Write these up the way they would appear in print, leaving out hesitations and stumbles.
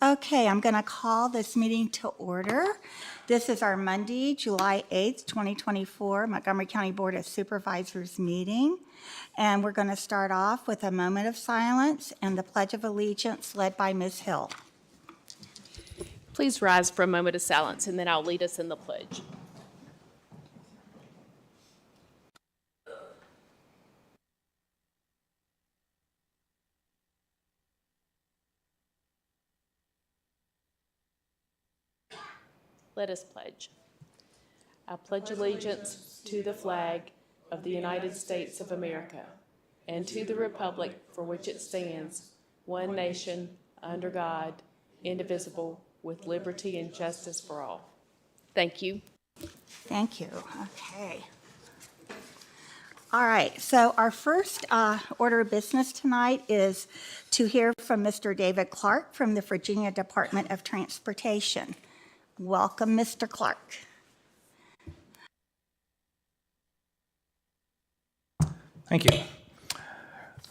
Okay, I'm going to call this meeting to order. This is our Monday, July 8th, 2024 Montgomery County Board of Supervisors meeting. And we're going to start off with a moment of silence and the Pledge of Allegiance led by Ms. Hill. Please rise for a moment of silence, and then I'll lead us in the pledge. Let us pledge. I pledge allegiance to the flag of the United States of America and to the republic for which it stands, one nation, under God, indivisible, with liberty and justice for all. Thank you. Thank you. Okay. All right, so our first order of business tonight is to hear from Mr. David Clark from the Virginia Department of Transportation. Welcome, Mr. Clark. Thank you.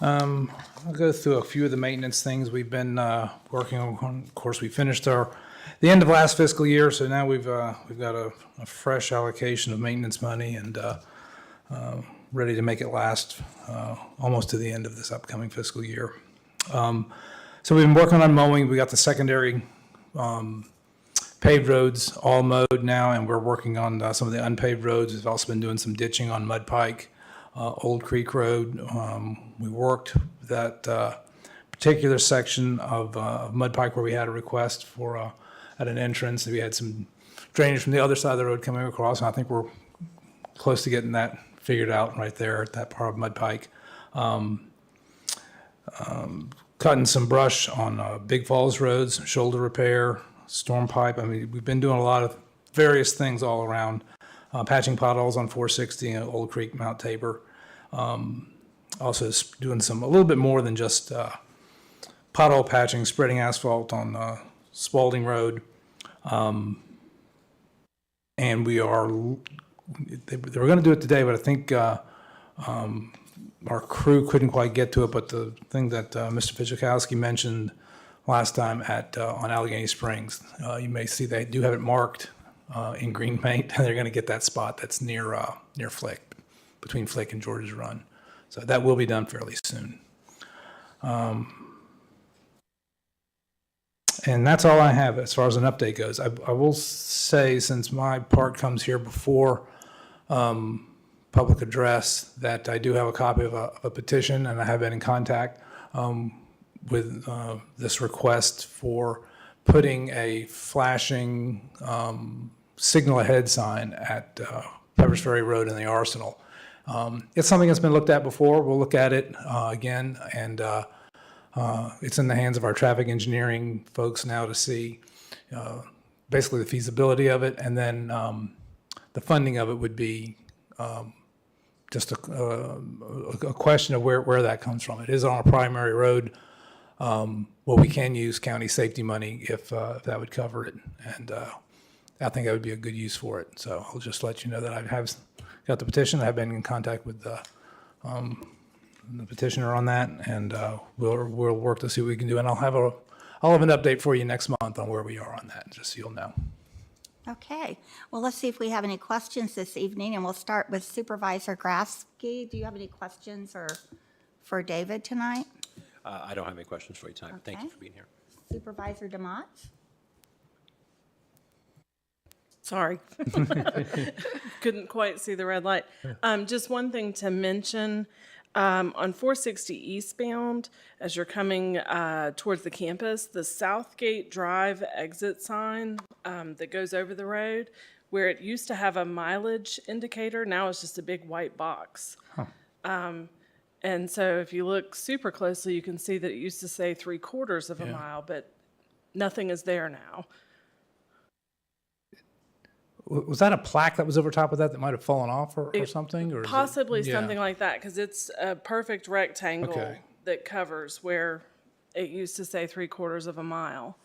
I'll go through a few of the maintenance things we've been working on. Of course, we finished the end of last fiscal year, so now we've got a fresh allocation of maintenance money and ready to make it last almost to the end of this upcoming fiscal year. So we've been working on mowing. We got the secondary paved roads all mowed now, and we're working on some of the unpaved roads. We've also been doing some ditching on Mud Pike, Old Creek Road. We worked that particular section of Mud Pike where we had a request for at an entrance. We had some drainage from the other side of the road coming across, and I think we're close to getting that figured out right there at that part of Mud Pike. Cutting some brush on Big Falls roads, shoulder repair, storm pipe. I mean, we've been doing a lot of various things all around. Patching potholes on 460 and Old Creek, Mount Tabor. Also doing a little bit more than just pothole patching, spreading asphalt on Spalding Road. And they were going to do it today, but I think our crew couldn't quite get to it. But the thing that Mr. Fidzikowski mentioned last time on Allegheny Springs, you may see they do have it marked in green paint, and they're going to get that spot that's near Flick, between Flick and George's Run. So that will be done fairly soon. And that's all I have as far as an update goes. I will say, since my part comes here before public address, that I do have a copy of a petition, and I have been in contact with this request for putting a flashing signal ahead sign at Pepper's Ferry Road in the Arsenal. It's something that's been looked at before. We'll look at it again, and it's in the hands of our traffic engineering folks now to see basically the feasibility of it, and then the funding of it would be just a question of where that comes from. It is on a primary road. Well, we can use county safety money if that would cover it, and I think that would be a good use for it. So I'll just let you know that I have got the petition. I've been in contact with the petitioner on that, and we'll work to see what we can do. And I'll have an update for you next month on where we are on that, just so you'll know. Okay, well, let's see if we have any questions this evening, and we'll start with Supervisor Grafsky. Do you have any questions for David tonight? I don't have any questions for you tonight. Okay. Thank you for being here. Supervisor DeMott? Sorry. Couldn't quite see the red light. Just one thing to mention, on 460 eastbound, as you're coming towards the campus, the Southgate Drive exit sign that goes over the road, where it used to have a mileage indicator, now it's just a big white box. Huh. And so if you look super closely, you can see that it used to say 3/4 of a mile, but nothing is there now. Was that a plaque that was over top of that might have fallen off or something? Or possibly something like that, because it's a perfect rectangle that covers where it used to say 3/4 of a mile.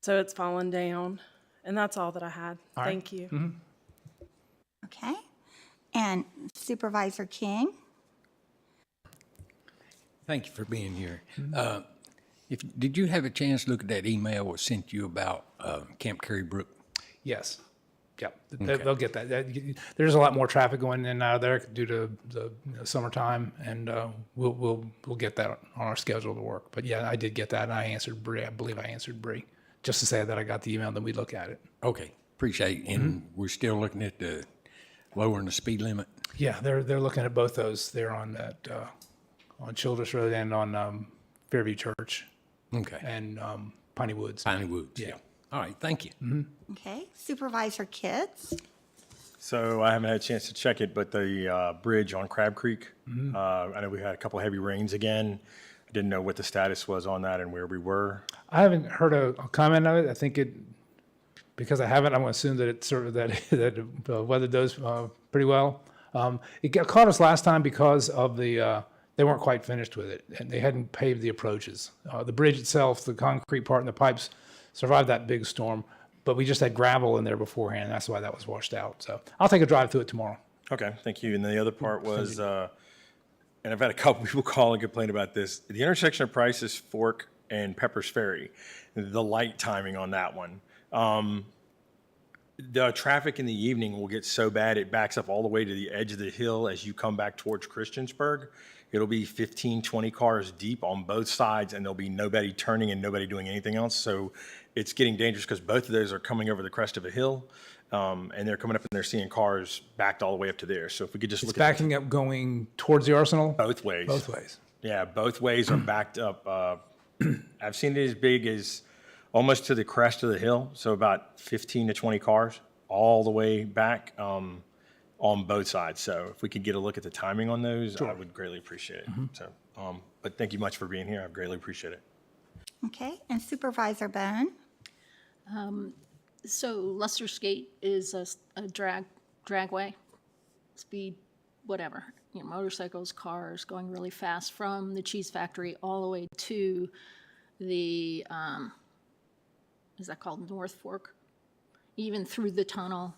So it's fallen down, and that's all that I had. All Thank you. Mm-hmm. Okay, and Supervisor King? Thank you for being here. Did you have a chance to look at that email was sent you about Camp Carey Brook? Yes. Yep. Okay. They'll get that. There's a lot more traffic going in and out of there due to the summertime, and we'll get that on our schedule to work. But yeah, I did get that, and I answered Bree. I believe I answered Bree, just to say that I got the email, then we look at it. Okay, appreciate it. And we're still looking at the lowering the speed limit? Yeah, they're looking at both those. They're on that on Childress Road and on Fairview Church Okay. and Piney Woods. Piney Woods, Yeah. yeah. All right, thank you. Okay, Supervisor Kids. So I haven't had a chance to check it, but the bridge on Crab Creek, I know we had a couple heavy rains again. I didn't know what the status was on that and where we were. I haven't heard a comment of it. I think because I haven't, I'm going to assume that it's sort of that weathered those pretty well. Caught us last time because of they weren't quite finished with it, and they hadn't paved the approaches. The bridge itself, the concrete part and the pipes survived that big storm, but we just had gravel in there beforehand. That's why that was washed out. So I'll take a drive through it tomorrow. Okay, thank you. And then the other part was, and I've had a couple people call and complain about this, the intersection of Price's Fork and Pepper's Ferry, the light timing on that one. The traffic in the evening will get so bad it backs up all the way to the edge of the hill as you come back towards Christiansburg. It'll be 15, 20 cars deep on both sides, and there'll be nobody turning and nobody doing anything else. So it's getting dangerous because both of those are coming over the crest of a hill, and they're coming up and they're seeing cars backed all the way up to there. So if we could just It's look backing up going towards the Arsenal? both ways. Both ways. Yeah, both ways are backed up. I've seen it as big as almost to the crest of the hill, so about 15 to 20 cars all the way back on both sides. So if we could get a look at the timing on those, I would greatly appreciate it. So, but thank you much for being here. I greatly appreciate it. Okay, and Supervisor Bone. So Lester's Gate is a dragway, speed, whatever, motorcycles, cars going really fast from the cheese factory all the way to the, is that called North Fork? Even through the tunnel.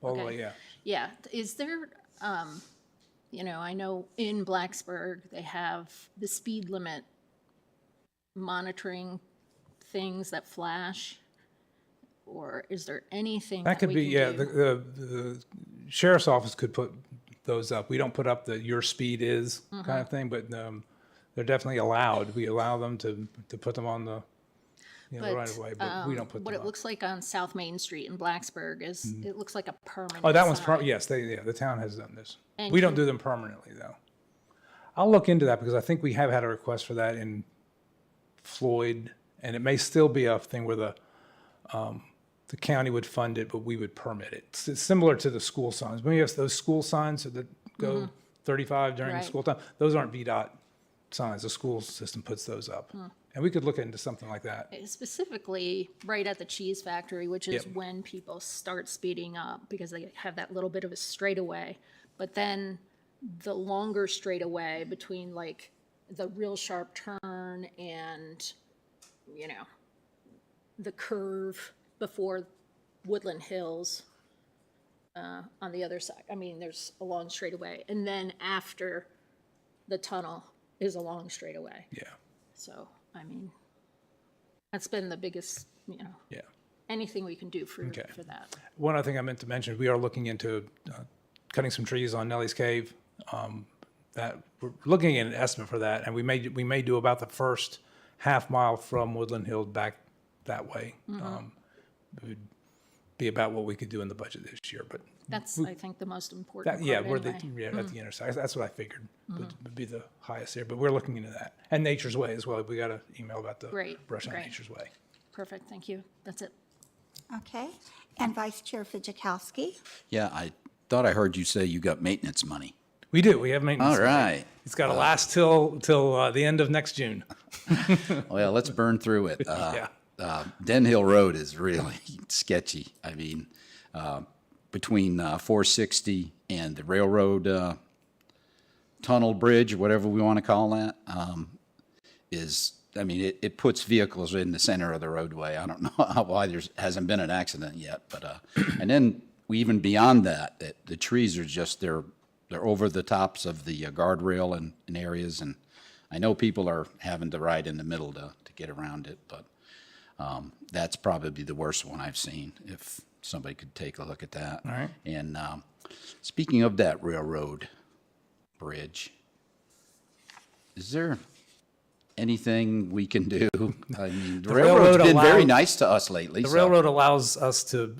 All the Okay. way, yeah. Yeah, is there, I know in Blacksburg, they have the speed limit monitoring things that flash, or is there anything That that could we be, can yeah, do? the sheriff's office could put those up. We don't put up the your speed is Mm-hmm. kind of thing, but they're definitely allowed. We allow them to put them on the right of way, but we don't put What them it up. looks like on South Main Street in Blacksburg is, it looks like a permanent Oh, that one's, sign. yes, the town has done this. And We don't can- do them permanently, though. I'll look into that because I think we have had a request for that in Floyd, and it may still be a thing where the county would fund it, but we would permit it. It's similar to the school signs. When you have those school signs that go 35 during the Right. school time, those aren't VDOT signs. The school system puts those up. And we could look into something like that. Specifically, right at the cheese factory, which is Yep. when people start speeding up because they have that little bit of a straightaway. But then the longer straightaway between like the real sharp turn and, the curve before Woodland Hills on the other side. I mean, there's a long straightaway. And then after the tunnel is a long straightaway. Yeah, So, I mean, that's been the biggest, yeah. anything we can do for Okay. that. One other thing I meant to mention, we are looking into cutting some trees on Nellie's Cave. That we're looking at an estimate for that, and we may do about the first half mile from Woodland Hill back that way. It would be about what we could do in the budget this year, but That's, I think, the most important that, yeah, part we're anyway. at the intersection. That's what I figured would be the highest there, but we're looking into that. And Nature's Way as well. We got an email about the Great, brush on great. Nature's Way. Perfect, thank you. That's it. Okay, and Vice Chair Fitchikowski. Yeah, I thought I heard you say you got maintenance money. We do. We have maintenance. All right. It's got to last till the end of next June. Well, let's burn through it. Yeah. Den Hill Road is really sketchy. I mean, between 460 and the railroad tunnel bridge, or whatever we want to call that, it puts vehicles in the center of the roadway. I don't know why there hasn't been an accident yet, but and then even beyond that, the trees are just they're over the tops of the guardrail and areas, and I know people are having to ride in the middle to to get around it, but that's probably the worst one I've seen, if somebody could take a look at that. All right. And speaking of that railroad bridge, is there anything we can do? I mean, the railroad's been very nice to us lately. The so- railroad allows us to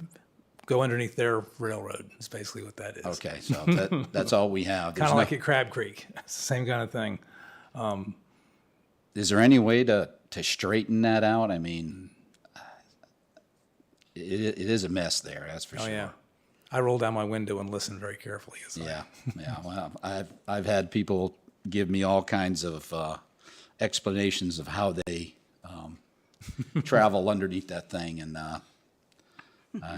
go underneath their railroad, is basically what that is. Okay, so that's all we have. There's Kind of no- like at Crab Creek. It's the same kind of thing. Is there any way to straighten that out? I mean, it is a mess there, that's for Oh, sure. yeah. I roll down my window and listen very carefully. Yeah, yeah. Well, I've had people give me all kinds of explanations of how they travel underneath that thing, and I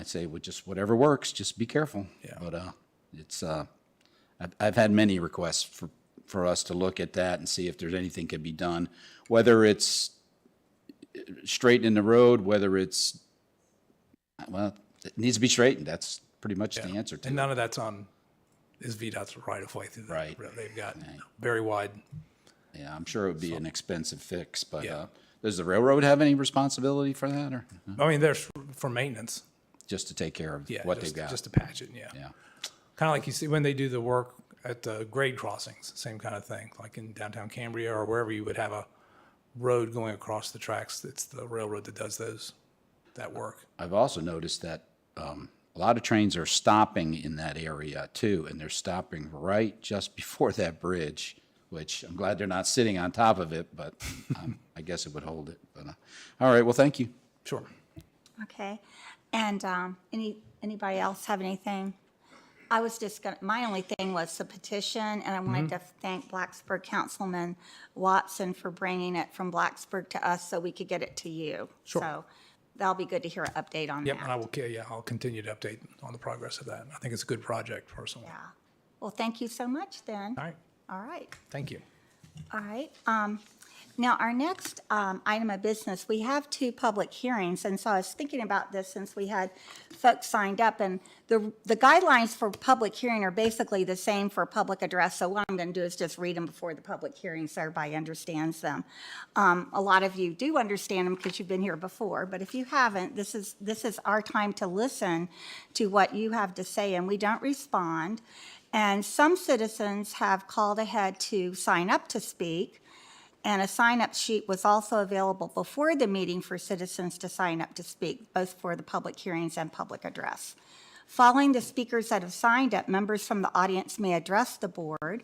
say, well, just whatever works, just be careful. Yeah. But it's I've had many requests for us to look at that and see if there's anything can be done, whether it's straightening the road, whether it's it needs to be straightened. That's pretty much the answer to And it. none of that's is VDOT's right of way through that. Right. They've got very wide. Yeah, I'm sure it would be an expensive fix, but Yeah. Does the railroad have any responsibility for that, or I mean, there's for maintenance. just to take care of Yeah. what just, they've got? Just to patch it, yeah. Yeah. Kind of like you see when they do the work at the grade crossings, same kind of thing. Like in downtown Cambria or wherever you would have a road going across the tracks, it's the railroad that does that work. I've also noticed that a lot of trains are stopping in that area too, and they're stopping right just before that bridge, which I'm glad they're not sitting on top of it, but I guess it would hold it. But all right, well, thank you. Sure. Okay. And anybody else have anything? I was just going to, my only thing was the petition, and I wanted to thank Blacksburg Councilman Watson for bringing it from Blacksburg to us so we could get it to you. Sure. So that'll be good to hear an update on Yep, that. and I'll continue to update on the progress of that. I think it's a good project personally. Yeah. Well, thank you so much then. All right, All right. thank you. All right. Now, our next item of business, we have 2 public hearings, and so I was thinking about this since we had folks signed up, and the guidelines for public hearing are basically the same for public address, so what I'm going to do is just read them before the public hearing so everybody understands them. A lot of you do understand them because you've been here before, but if you haven't, this is our time to listen to what you have to say, and we don't respond. And some citizens have called ahead to sign up to speak, and a sign-up sheet was also available before the meeting for citizens to sign up to speak, both for the public hearings and public address. Following the speakers that have signed up, members from the audience may address the board.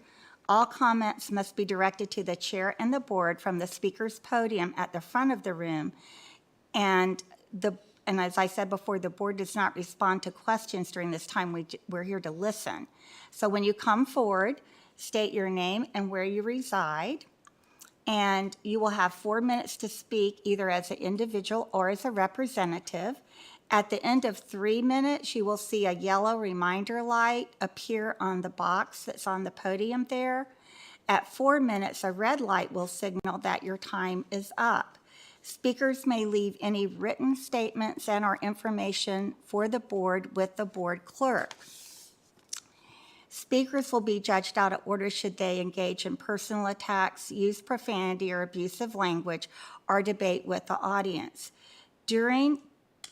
All comments must be directed to the chair and the board from the speaker's podium at the front of the room. And as I said before, the board does not respond to questions during this time. We're here to listen. So when you come forward, state your name and where you reside. And you will have 4 minutes to speak either as an individual or as a representative. At the end of 3 minutes, you will see a yellow reminder light appear on the box that's on the podium there. At 4 minutes, a red light will signal that your time is up. Speakers may leave any written statements and/or information for the board with the board clerk. Speakers will be judged out of order should they engage in personal attacks, use profanity or abusive language, or debate with the audience. During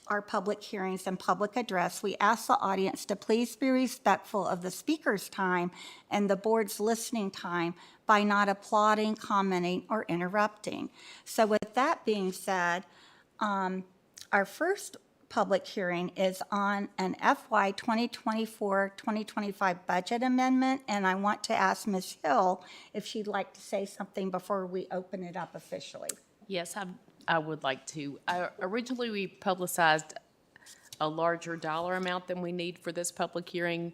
our public hearings and public address, we ask the audience to please be respectful of the speaker's time and the board's listening time by not applauding, commenting, or interrupting. So with that being said, our first public hearing is on an FY 2024-2025 budget amendment, and I want to ask Ms. Hill if she'd like to say something before we open it up officially. Yes, I would like to. Originally, we publicized a larger dollar amount than we need for this public hearing.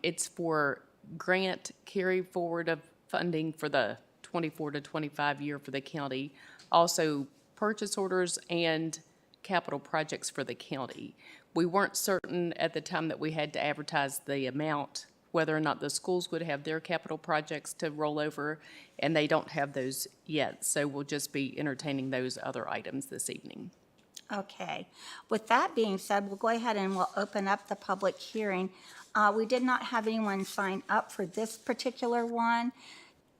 It's for grant carry forward of funding for the 24 to 25 year for the county. Also, purchase orders and capital projects for the county. We weren't certain at the time that we had to advertise the amount, whether or not the schools would have their capital projects to roll over, and they don't have those yet. So we'll just be entertaining those other items this evening. Okay. With that being said, we'll go ahead and we'll open up the public hearing. We did not have anyone sign up for this particular one.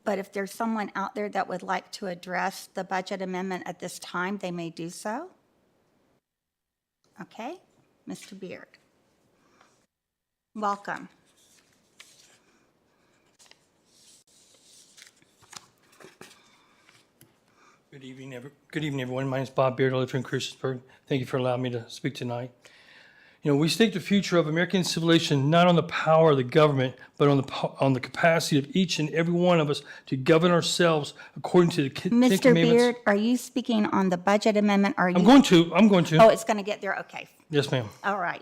but if there's someone out there that would like to address the budget amendment at this time, they may do so. Okay, Mr. Beard. Welcome. Good evening, everyone. My name is Bob Beard. I live here in Christiansburg. Thank you for allowing me to speak tonight. You know, we stake the future of American civilization not on the power of the government, but on the capacity of each and every one of us to govern ourselves according to the Ten Mr. Commandments. Beard, are you speaking on the budget amendment? Are you? I'm going to. Oh, it's going to get there? Okay. Yes, ma'am. All right.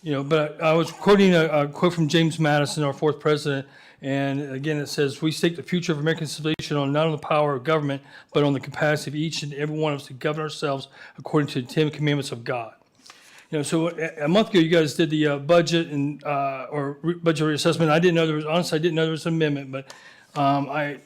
You know, but I was quoting a quote from James Madison, our fourth president, and again, it says, "We stake the future of American civilization on not on the power of government, but on the capacity of each and every one of us to govern ourselves according to the Ten Commandments of God." You know, so a month ago, you guys did the budget and budget reassessment. I didn't know honestly, I didn't know there was an amendment, but I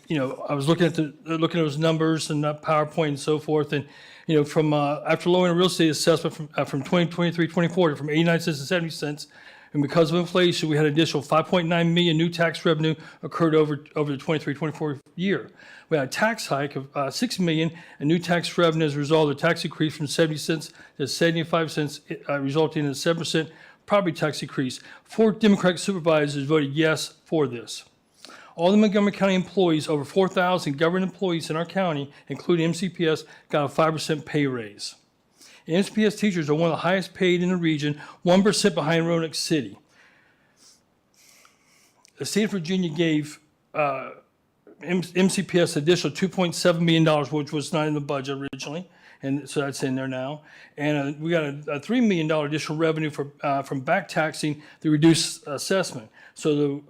was looking at those numbers and that PowerPoint and so forth, and you know, from after lowering the real estate assessment from 2023-24 from 89 cents to 70 cents, and because of inflation, we had an additional 5.9 million new tax revenue occurred over the 23-24 year. We had a tax hike of 6 million and new tax revenue as a result of the tax increase from 70 cents to 75 cents, resulting in a 7% property tax increase. 4 Democratic supervisors voted yes for this. All the Montgomery County employees, over 4,000 government employees in our county, including MCPS, got a 5% pay raise. And MCPS teachers are one of the highest paid in the region, 1% behind Roanoke City. The state of Virginia gave MCPS additional $2.7 million, which was not in the budget originally, and so that's in there now. And we got a $3 million additional revenue from back taxing the reduced assessment. So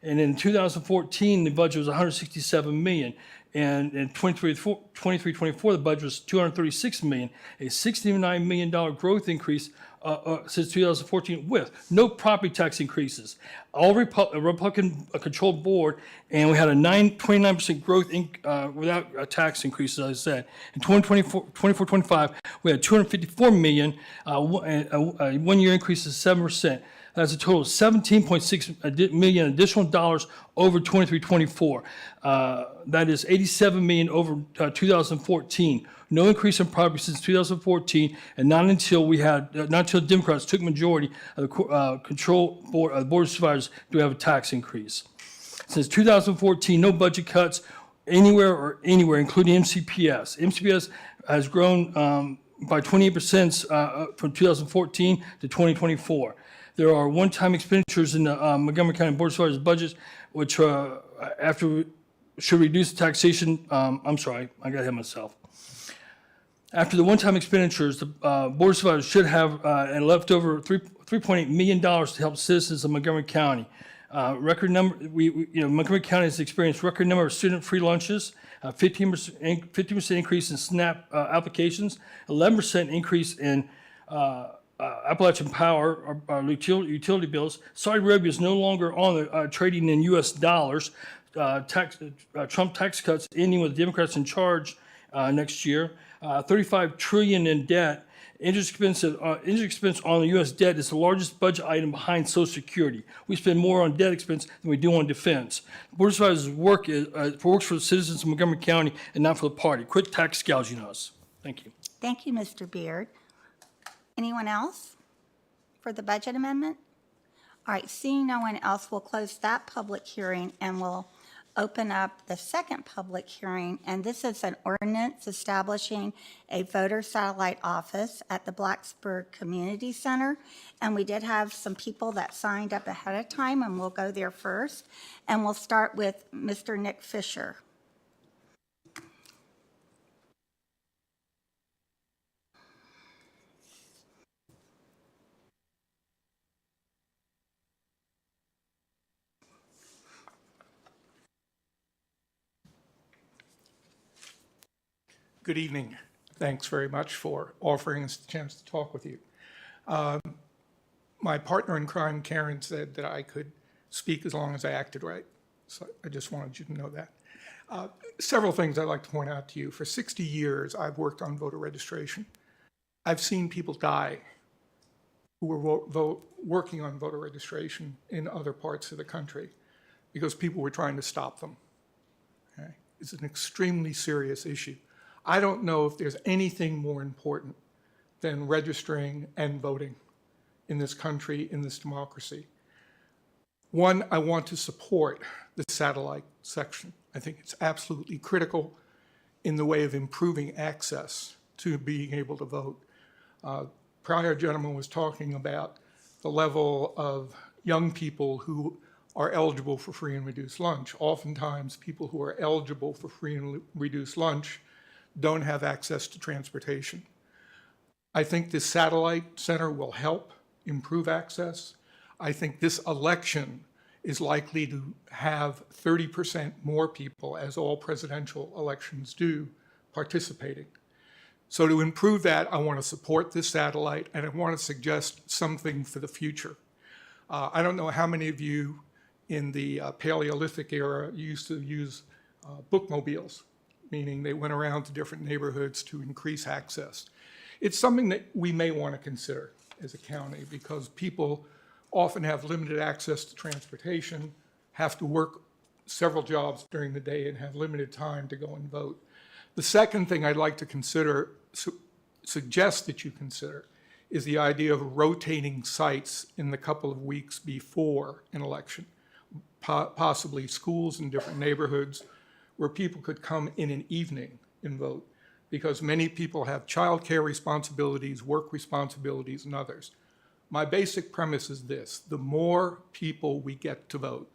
and in 2014, the budget was $167 million. And in 23-24, the budget was $236 million, a $69 million growth increase since 2014 with no property tax increases. All Republican-controlled board, and we had a 29% growth without tax increases, as I said. In 24-25, we had $254 million, a one-year increase of 7%. That's a total of $17.6 million additional dollars over 23-24. That is $87 million over 2014. No increase in property since 2014, and not until Democrats took majority of the control board, the Board of Supervisors, do we have a tax increase. Since 2014, no budget cuts anywhere, including MCPS. MCPS has grown by 28% from 2014 to 2024. There are one-time expenditures in the Montgomery County Board of Supervisors budgets, which should reduce taxation. I'm sorry, I got ahead of myself. After the one-time expenditures, the Board of Supervisors should have and leftover $3.8 million to help citizens of Montgomery County. Montgomery County has experienced record number of student-free lunches, 50% increase in SNAP applications, 11% increase in Appalachian Power, our utility bills. Saudi Arabia is no longer on the trading in U.S. dollars. Trump tax cuts ending with Democrats in charge next year. $35 trillion in debt. Interest expense on the U.S. debt is the largest budget item behind Social Security. We spend more on debt expense than we do on defense. The Board of Supervisors works for the citizens of Montgomery County and not for the party. Quit tax gouging us. Thank you. Thank you, Mr. Beard. Anyone else for the budget amendment? All right, seeing no one else, we'll close that public hearing and we'll open up the second public hearing. And this is an ordinance establishing a voter satellite office at the Blacksburg Community Center. And we did have some people that signed up ahead of time, and we'll go there first. And we'll start with Mr. Nick Fisher. Good evening. Thanks very much for offering us the chance to talk with you. My partner in crime, Karen, said that I could speak as long as I acted right. So I just wanted you to know that. Several things I'd like to point out to you. For 60 years, I've worked on voter registration. I've seen people die who were working on voter registration in other parts of the country because people were trying to stop them. Okay? It's an extremely serious issue. I don't know if there's anything more important than registering and voting in this country, in this democracy. One, I want to support the satellite section. I think it's absolutely critical in the way of improving access to being able to vote. Prior gentleman was talking about the level of young people who are eligible for free and reduced lunch. Oftentimes, people who are eligible for free and reduced lunch don't have access to transportation. I think this satellite center will help improve access. I think this election is likely to have 30% more people, as all presidential elections do, participating. So to improve that, I want to support this satellite, and I want to suggest something for the future. I don't know how many of you in the Paleolithic era used to use bookmobiles, meaning they went around to different neighborhoods to increase access. It's something that we may want to consider as a county because people often have limited access to transportation, have to work several jobs during the day, and have limited time to go and vote. The second thing I'd like to consider, suggest that you consider, is the idea of rotating sites in the couple of weeks before an election, possibly schools in different neighborhoods where people could come in an evening and vote, because many people have childcare responsibilities, work responsibilities, and others. My basic premise is this: the more people we get to vote,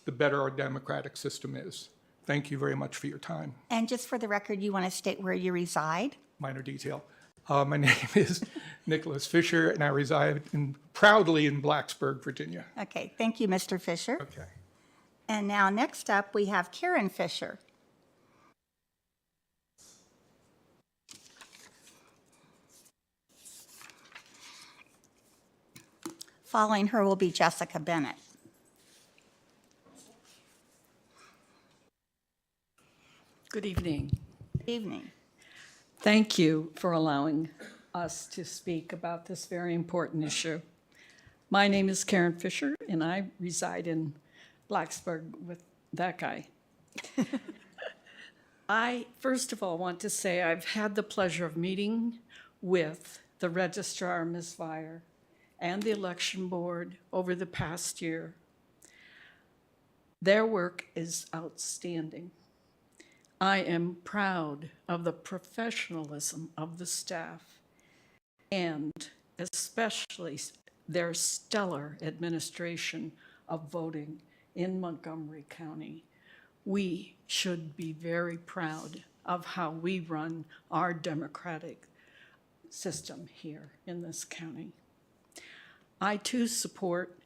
the better our democratic system is. Thank you very much for your time. And just for the record, you want to state where you reside? Minor detail. My name is Nicholas Fisher, and I reside proudly in Blacksburg, Virginia. Okay, thank you, Mr. Fisher. Okay. And now next up, we have Karen Fisher. Following her will be Jessica Bennett. Good evening. Good evening. Thank you for allowing us to speak about this very important issue. My name is Karen Fisher, and I reside in Blacksburg with that guy. I, first of all, want to say I've had the pleasure of meeting with the registrar, Ms. Vire, and the election board over the past year. Their work is outstanding. I am proud of the professionalism of the staff and especially their stellar administration of voting in Montgomery County. We should be very proud of how we run our democratic system here in this county. I too support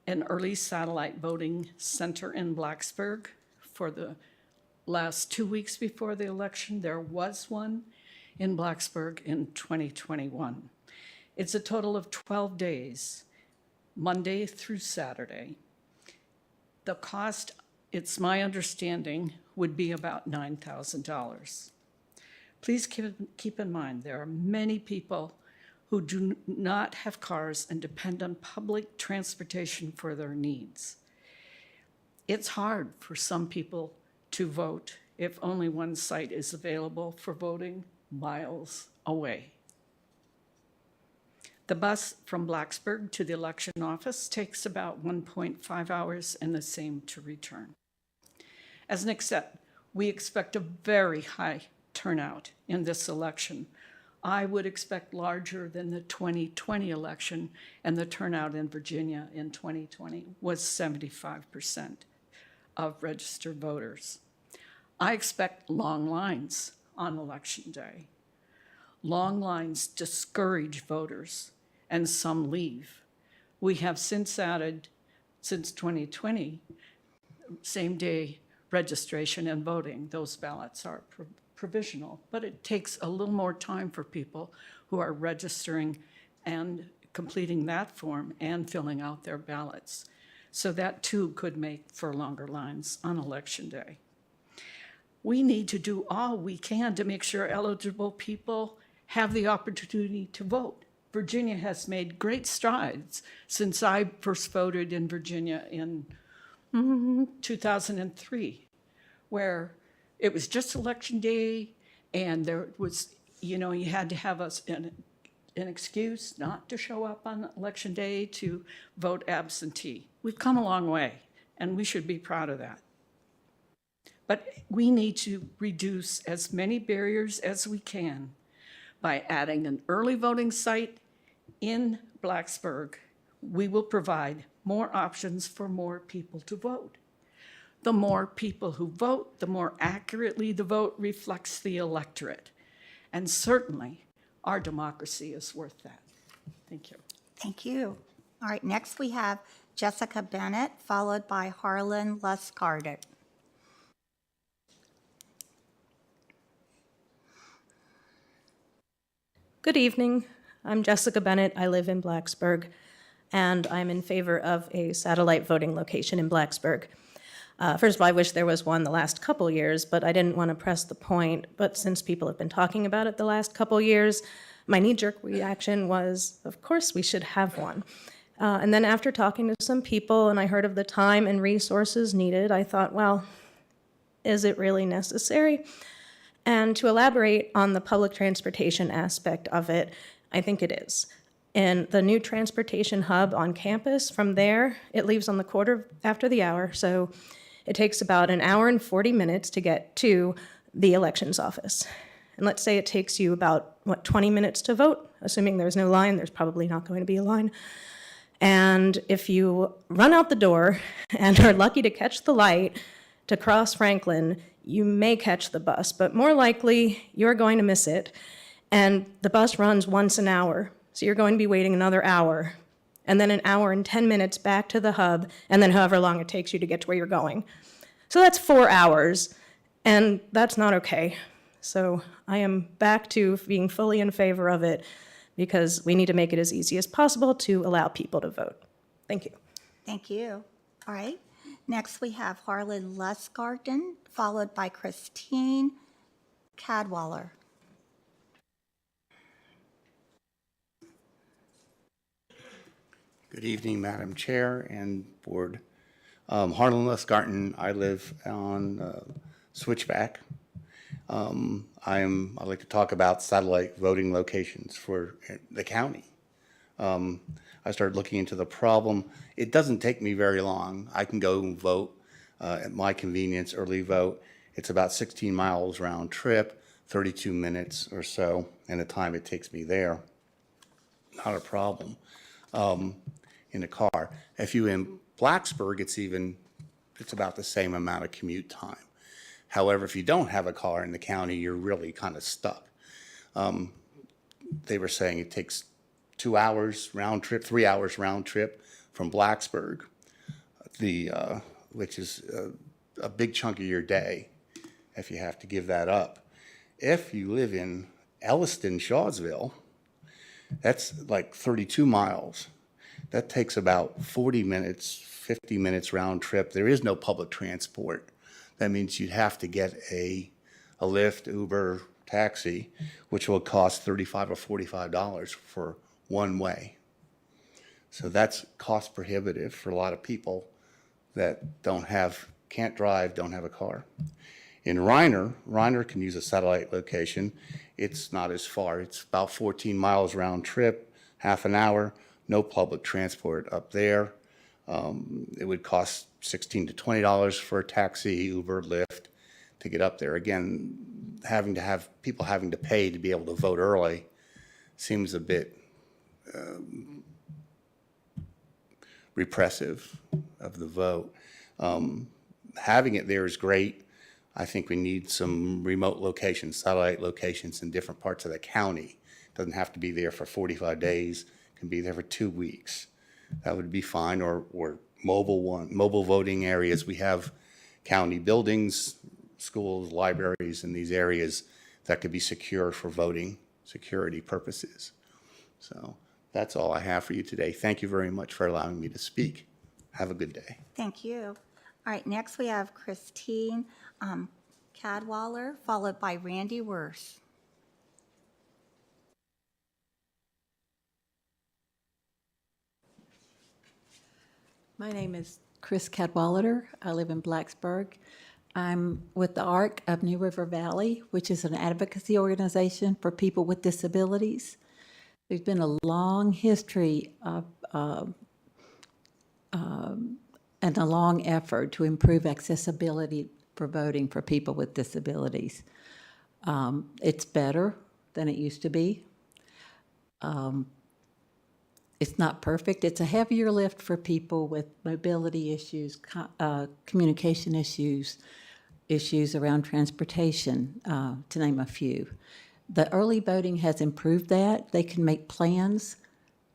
an early satellite voting center in Blacksburg. For the last 2 weeks before the election, there was one in Blacksburg in 2021. It's a total of 12 days, Monday through Saturday. The cost, it's my understanding, would be about $9,000. Please keep in mind, there are many people who do not have cars and depend on public transportation for their needs. It's hard for some people to vote if only one site is available for voting miles away. The bus from Blacksburg to the election office takes about 1.5 hours and the same to return. As Nick said, we expect a very high turnout in this election. I would expect larger than the 2020 election, and the turnout in Virginia in 2020 was 75% of registered voters. I expect long lines on election day. Long lines discourage voters, and some leave. We have since added, since 2020, same-day registration and voting. Those ballots are provisional, but it takes a little more time for people who are registering and completing that form and filling out their ballots. So that too could make for longer lines on election day. We need to do all we can to make sure eligible people have the opportunity to vote. Virginia has made great strides since I first voted in Virginia in 2003, where it was just election day, and there was, you had to have an excuse not to show up on election day to vote absentee. We've come a long way, and we should be proud of that. But we need to reduce as many barriers as we can by adding an early voting site in Blacksburg. We will provide more options for more people to vote. The more people who vote, the more accurately the vote reflects the electorate. And certainly, our democracy is worth that. Thank you. Thank you. All right, next we have Jessica Bennett, followed by Harlan Lustgarten. Good evening. I'm Jessica Bennett. I live in Blacksburg, and I'm in favor of a satellite voting location in Blacksburg. First of all, I wish there was one the last couple years, but I didn't want to press the point. But since people have been talking about it the last couple years, my knee-jerk reaction was, of course we should have one. And then after talking to some people and I heard of the time and resources needed, I thought, well, is it really necessary? And to elaborate on the public transportation aspect of it, I think it is. In the new transportation hub on campus, from there, it leaves on the quarter after the hour, so it takes about an hour and 40 minutes to get to the elections office. And let's say it takes you about, 20 minutes to vote, assuming there's no line. There's probably not going to be a line. And if you run out the door and are lucky to catch the light to cross Franklin, you may catch the bus, but more likely you're going to miss it. And the bus runs once an hour, so you're going to be waiting another hour, and then an hour and 10 minutes back to the hub, and then however long it takes you to get to where you're going. So that's 4 hours, and that's not okay. So I am back to being fully in favor of it because we need to make it as easy as possible to allow people to vote. Thank you. Thank you. All right. Next, we have Harlan Lustgarten, followed by Christine Cadwallader. Good evening, Madam Chair and Board. Harlan Lustgarten. I live on Switchback. I'd like to talk about satellite voting locations for the county. I started looking into the problem. It doesn't take me very long. I can go and vote at my convenience, early vote. It's about 16 miles round trip, 32 minutes or so, and the time it takes me there. Not a problem in a car. If you're in Blacksburg, it's about the same amount of commute time. However, if you don't have a car in the county, you're really kind of stuck. They were saying it takes 2 hours round trip, 3 hours round trip from Blacksburg, which is a big chunk of your day if you have to give that up. If you live in Elliston, Shawsville, that's like 32 miles. That takes about 40 minutes, 50 minutes round trip. There is no public transport. That means you'd have to get a Lyft, Uber, taxi, which will cost $35 or $45 for one way. So that's cost prohibitive for a lot of people that can't drive, don't have a car. In Reiner can use a satellite location. It's not as far. It's about 14 miles round trip, half an hour, no public transport up there. It would cost $16 to $20 for a taxi, Uber, Lyft to get up there. Again, people having to pay to be able to vote early seems a bit repressive of the vote. Having it there is great. I think we need some remote locations, satellite locations in different parts of the county. It doesn't have to be there for 45 days. It can be there for 2 weeks. That would be fine, or mobile voting areas. We have county buildings, schools, libraries in these areas that could be secure for voting security purposes. So that's all I have for you today. Thank you very much for allowing me to speak. Have a good day. Thank you. All right, next we have Christine Cadwallader, followed by Randy Worse. My name is Chris Cadwallader. I live in Blacksburg, I'm with the ARC of New River Valley, which is an advocacy organization for people with disabilities. There's been a long history of, and a long effort to improve accessibility for voting for people with disabilities. It's better than it used to be. It's not perfect. It's a heavier lift for people with mobility issues, communication issues, issues around transportation, to name a few. The early voting has improved that. They can make plans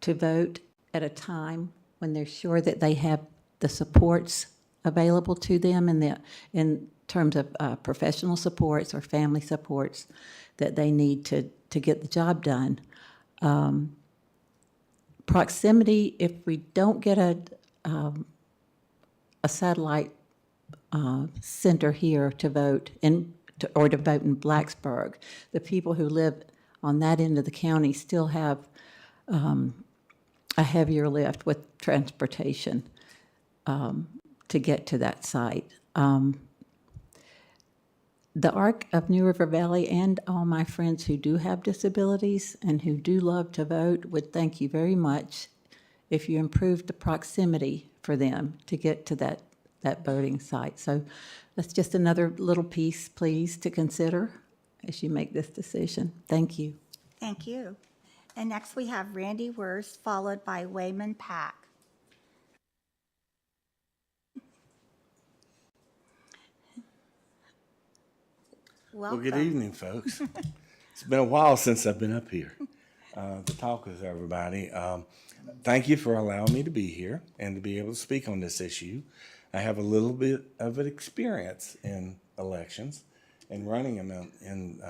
to vote at a time when they're sure that they have the supports available to them in terms of professional supports or family supports that they need to get the job done. Proximity, if we don't get a satellite center here to vote or to vote in Blacksburg, the people who live on that end of the county still have a heavier lift with transportation to get to that site. The ARC of New River Valley and all my friends who do have disabilities and who do love to vote would thank you very much if you improved the proximity for them to get to that voting site. So that's just another little piece, please, to consider as you make this decision. Thank you. Thank you. And next we have Randy Wurst, followed by Wayman Pack. Well, good evening, folks. It's been a while since I've been up here to talk with everybody. Thank you for allowing me to be here and to be able to speak on this issue. I have a little bit of an experience in elections and running them in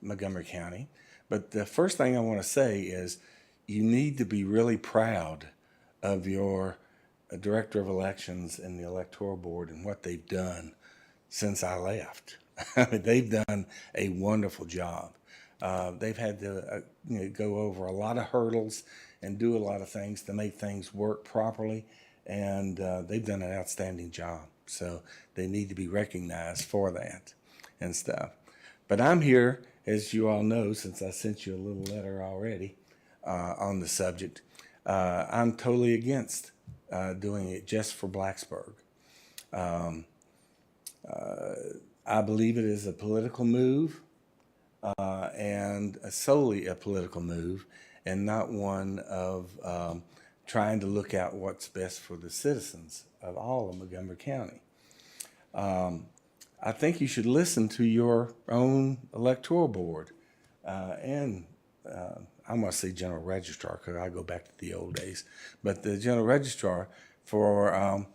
Montgomery County. But the first thing I want to say is you need to be really proud of your director of elections and the electoral board and what they've done since I left. I mean, they've done a wonderful job. They've had to go over a lot of hurdles and do a lot of things to make things work properly, and they've done an outstanding job. So they need to be recognized for that and stuff. But I'm here, as you all know, since I sent you a little letter already on the subject. I'm totally against doing it just for Blacksburg. I believe it is a political move and solely a political move and not one of trying to look at what's best for the citizens of all of Montgomery County. I think you should listen to your own electoral board and I'm going to say general registrar because I go back to the old days, but the general registrar for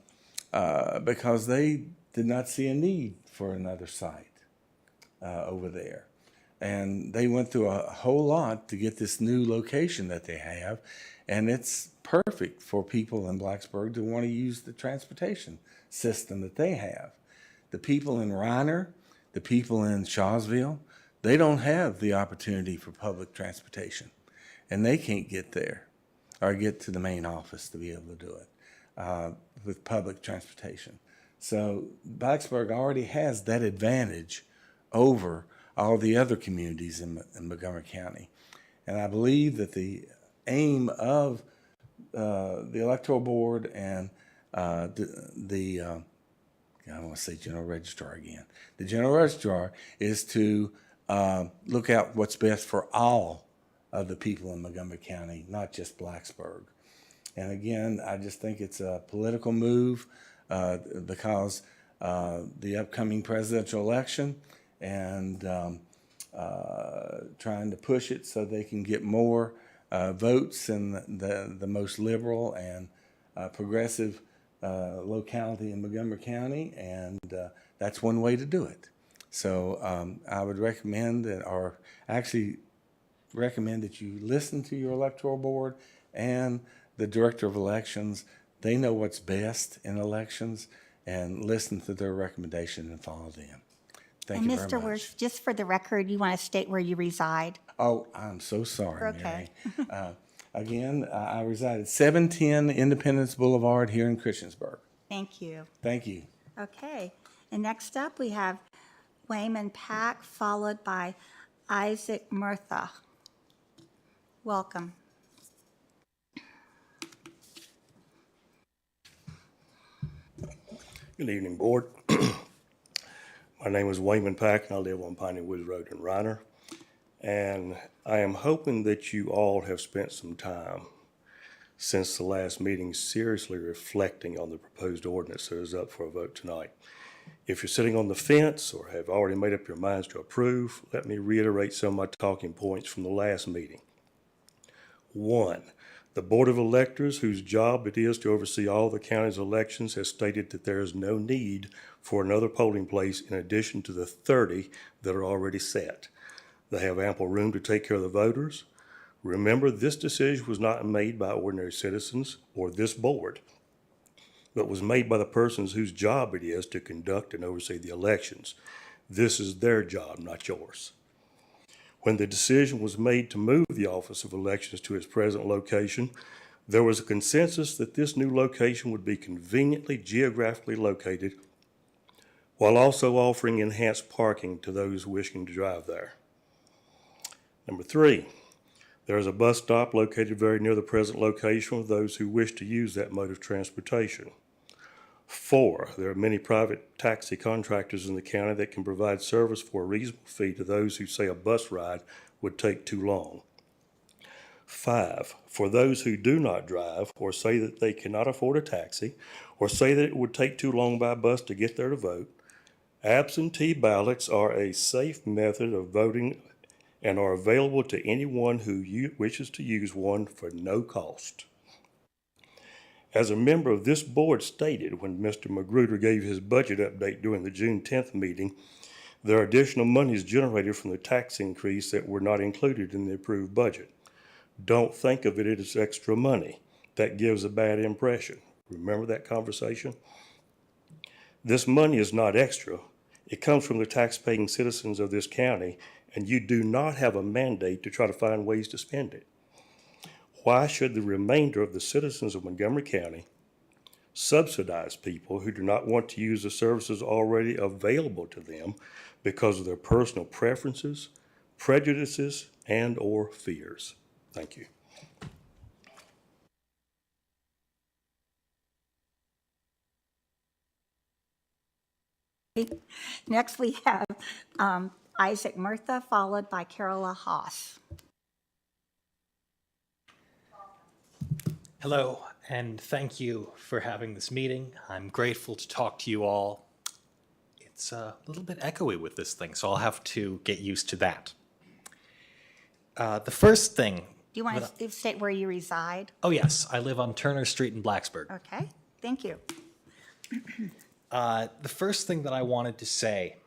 because they did not see a need for another site over there. And they went through a whole lot to get this new location that they have. And it's perfect for people in Blacksburg to want to use the transportation system that they have. The people in Reiner, the people in Shawsville, they don't have the opportunity for public transportation. And they can't get there or get to the main office to be able to do it with public transportation. So Blacksburg already has that advantage over all the other communities in Montgomery County. And I believe that the aim of the electoral board and I want to say general registrar again. The general registrar is to look out what's best for all of the people in Montgomery County, not just Blacksburg. And again, I just think it's a political move because the upcoming presidential election and trying to push it so they can get more votes in the most liberal and progressive locality in Montgomery County, and that's one way to do it. So I would recommend recommend that you listen to your electoral board and the director of elections. They know what's best in elections, and listen to their recommendation and follow them. Thank you very much. And Mr. Wirtz, just for the record, you want to state where you reside? Oh, I'm so sorry, Okay. Mary. Again, I reside at 710 Independence Boulevard here in Christiansburg. Thank you. Thank you. Okay. And next up, we have Wayman Pack, followed by Isaac Murtha. Welcome. Good evening, Board. My name is Wayman Pack, and I live on Piney Woods Road in Reiner. And I am hoping that you all have spent some time since the last meeting seriously reflecting on the proposed ordinance that is up for a vote tonight. If you're sitting on the fence or have already made up your minds to approve, let me reiterate some of my talking points from the last meeting. 1, the Board of Electors, whose job it is to oversee all the county's elections, has stated that there is no need for another polling place in addition to the 30 that are already set. They have ample room to take care of the voters. Remember, this decision was not made by ordinary citizens or this board, but was made by the persons whose job it is to conduct and oversee the elections. This is their job, not yours. When the decision was made to move the Office of Elections to its present location, there was a consensus that this new location would be conveniently geographically located while also offering enhanced parking to those wishing to drive there. Number 3, there is a bus stop located very near the present location of those who wish to use that mode of transportation. 4, there are many private taxi contractors in the county that can provide service for a reasonable fee to those who say a bus ride would take too long. 5, for those who do not drive or say that they cannot afford a taxi or say that it would take too long by bus to get there to vote, absentee ballots are a safe method of voting and are available to anyone who wishes to use one for no cost. As a member of this board stated when Mr. Magruder gave his budget update during the June 10th meeting, there are additional monies generated from the tax increase that were not included in the approved budget. Don't think of it as extra money. That gives a bad impression. Remember that conversation? This money is not extra. It comes from the tax-paying citizens of this county, and you do not have a mandate to try to find ways to spend it. Why should the remainder of the citizens of Montgomery County subsidize people who do not want to use the services already available to them because of their personal preferences, prejudices, and/or fears? Thank you. Next, we have Isaac Murtha, followed by Carola Haas. Hello, and thank you for having this meeting. I'm grateful to talk to you all. It's a little bit echoey with this thing, so I'll have to get used to that. The first thing... Do you want to state where you reside? Oh, yes. I live on Turner Street in Blacksburg. Okay, thank you. The first thing that I wanted to say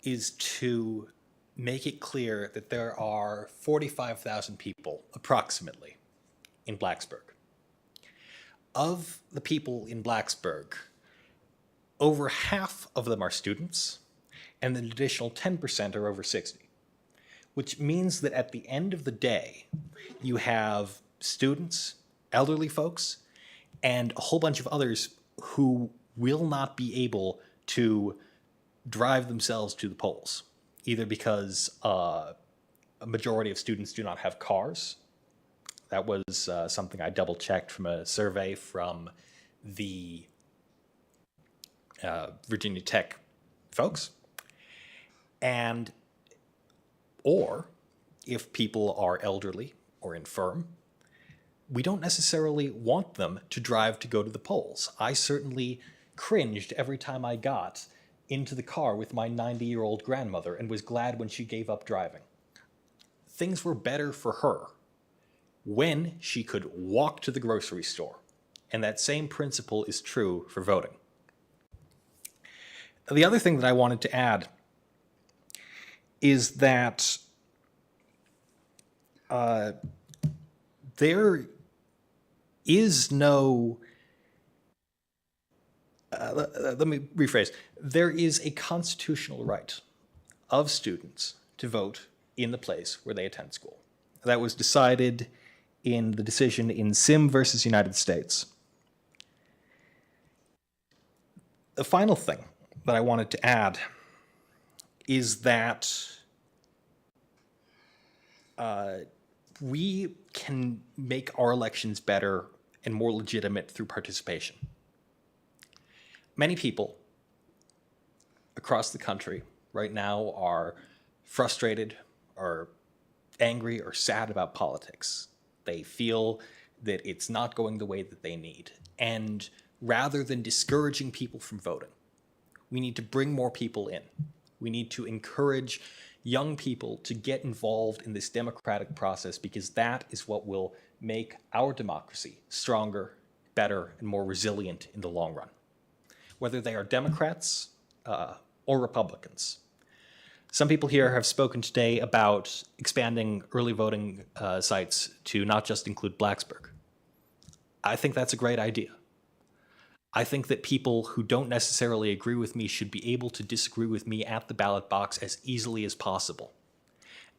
is to make it clear that there are 45,000 people, approximately, in Blacksburg. Of the people in Blacksburg, over half of them are students, and an additional 10% are over 60, which means that at the end of the day, you have students, elderly folks, and a whole bunch of others who will not be able to drive themselves to the polls, either because a majority of students do not have cars. That was something I double-checked from a survey from the Virginia Tech folks. And, or if people are elderly or infirm, we don't necessarily want them to drive to go to the polls. I certainly cringed every time I got into the car with my 90-year-old grandmother and was glad when she gave up driving. Things were better for her when she could walk to the grocery store. And that same principle is true for voting. The other thing that I wanted to add is that there is no... let me rephrase. There is a constitutional right of students to vote in the place where they attend school. That was decided in the decision in Sim versus United States. The final thing that I wanted to add is that we can make our elections better and more legitimate through participation. Many people across the country right now are frustrated or angry or sad about politics. They feel that it's not going the way that they need. And rather than discouraging people from voting, we need to bring more people in. We need to encourage young people to get involved in this democratic process, because that is what will make our democracy stronger, better, and more resilient in the long run. Whether they are Democrats or Republicans. Some people here have spoken today about expanding early voting sites to not just include Blacksburg. I think that's a great idea. I think that people who don't necessarily agree with me should be able to disagree with me at the ballot box as easily as possible.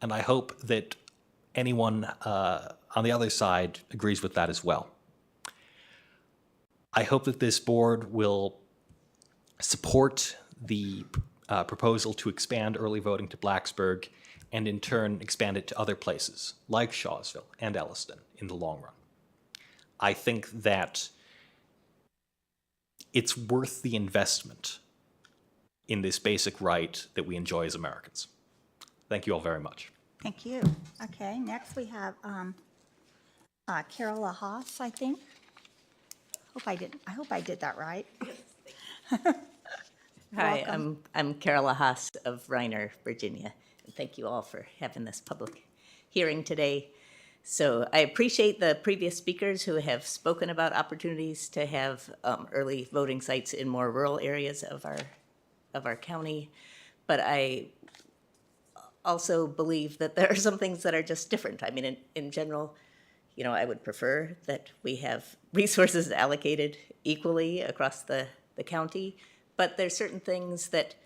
And I hope that anyone on the other side agrees with that as well. I hope that this board will support the proposal to expand early voting to Blacksburg and in turn expand it to other places like Shawsville and Elliston in the long run. I think that it's worth the investment in this basic right that we enjoy as Americans. Thank you all very much. Thank you. Okay, next we have Carola Haas, I think. I hope I did that right. Hi, Welcome. I'm Carola Haas of Reiner, Virginia. And thank you all for having this public hearing today. So I appreciate the previous speakers who have spoken about opportunities to have early voting sites in more rural areas of our county. But I also believe that there are some things that are just different. I mean, in general, you know, I would prefer that we have resources allocated equally across the county. But there's certain things that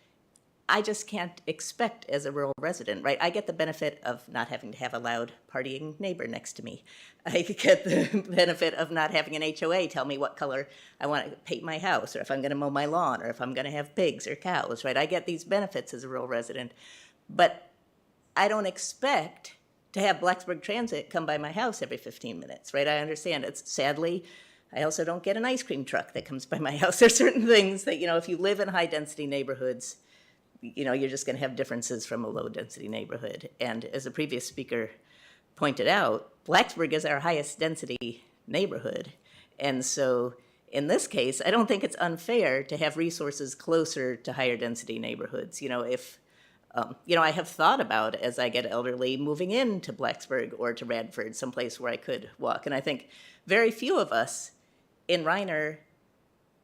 I just can't expect as a rural resident, right? I get the benefit of not having to have a loud partying neighbor next to me. I get the benefit of not having an HOA tell me what color I want to paint my house, or if I'm going to mow my lawn, or if I'm going to have pigs or cows, right? I get these benefits as a rural resident, but I don't expect to have Blacksburg Transit come by my house every 15 minutes, right? I understand it's sadly, I also don't get an ice cream truck that comes by my house. There's certain things that, you know, if you live in high density neighborhoods, you know, you're just going to have differences from a low density neighborhood. And as the previous speaker pointed out, Blacksburg is our highest density neighborhood. And so in this case, I don't think it's unfair to have resources closer to higher density neighborhoods. You know, if, you know, I have thought about, as I get elderly, moving into Blacksburg or to Radford, someplace where I could walk. And I think very few of us in Reiner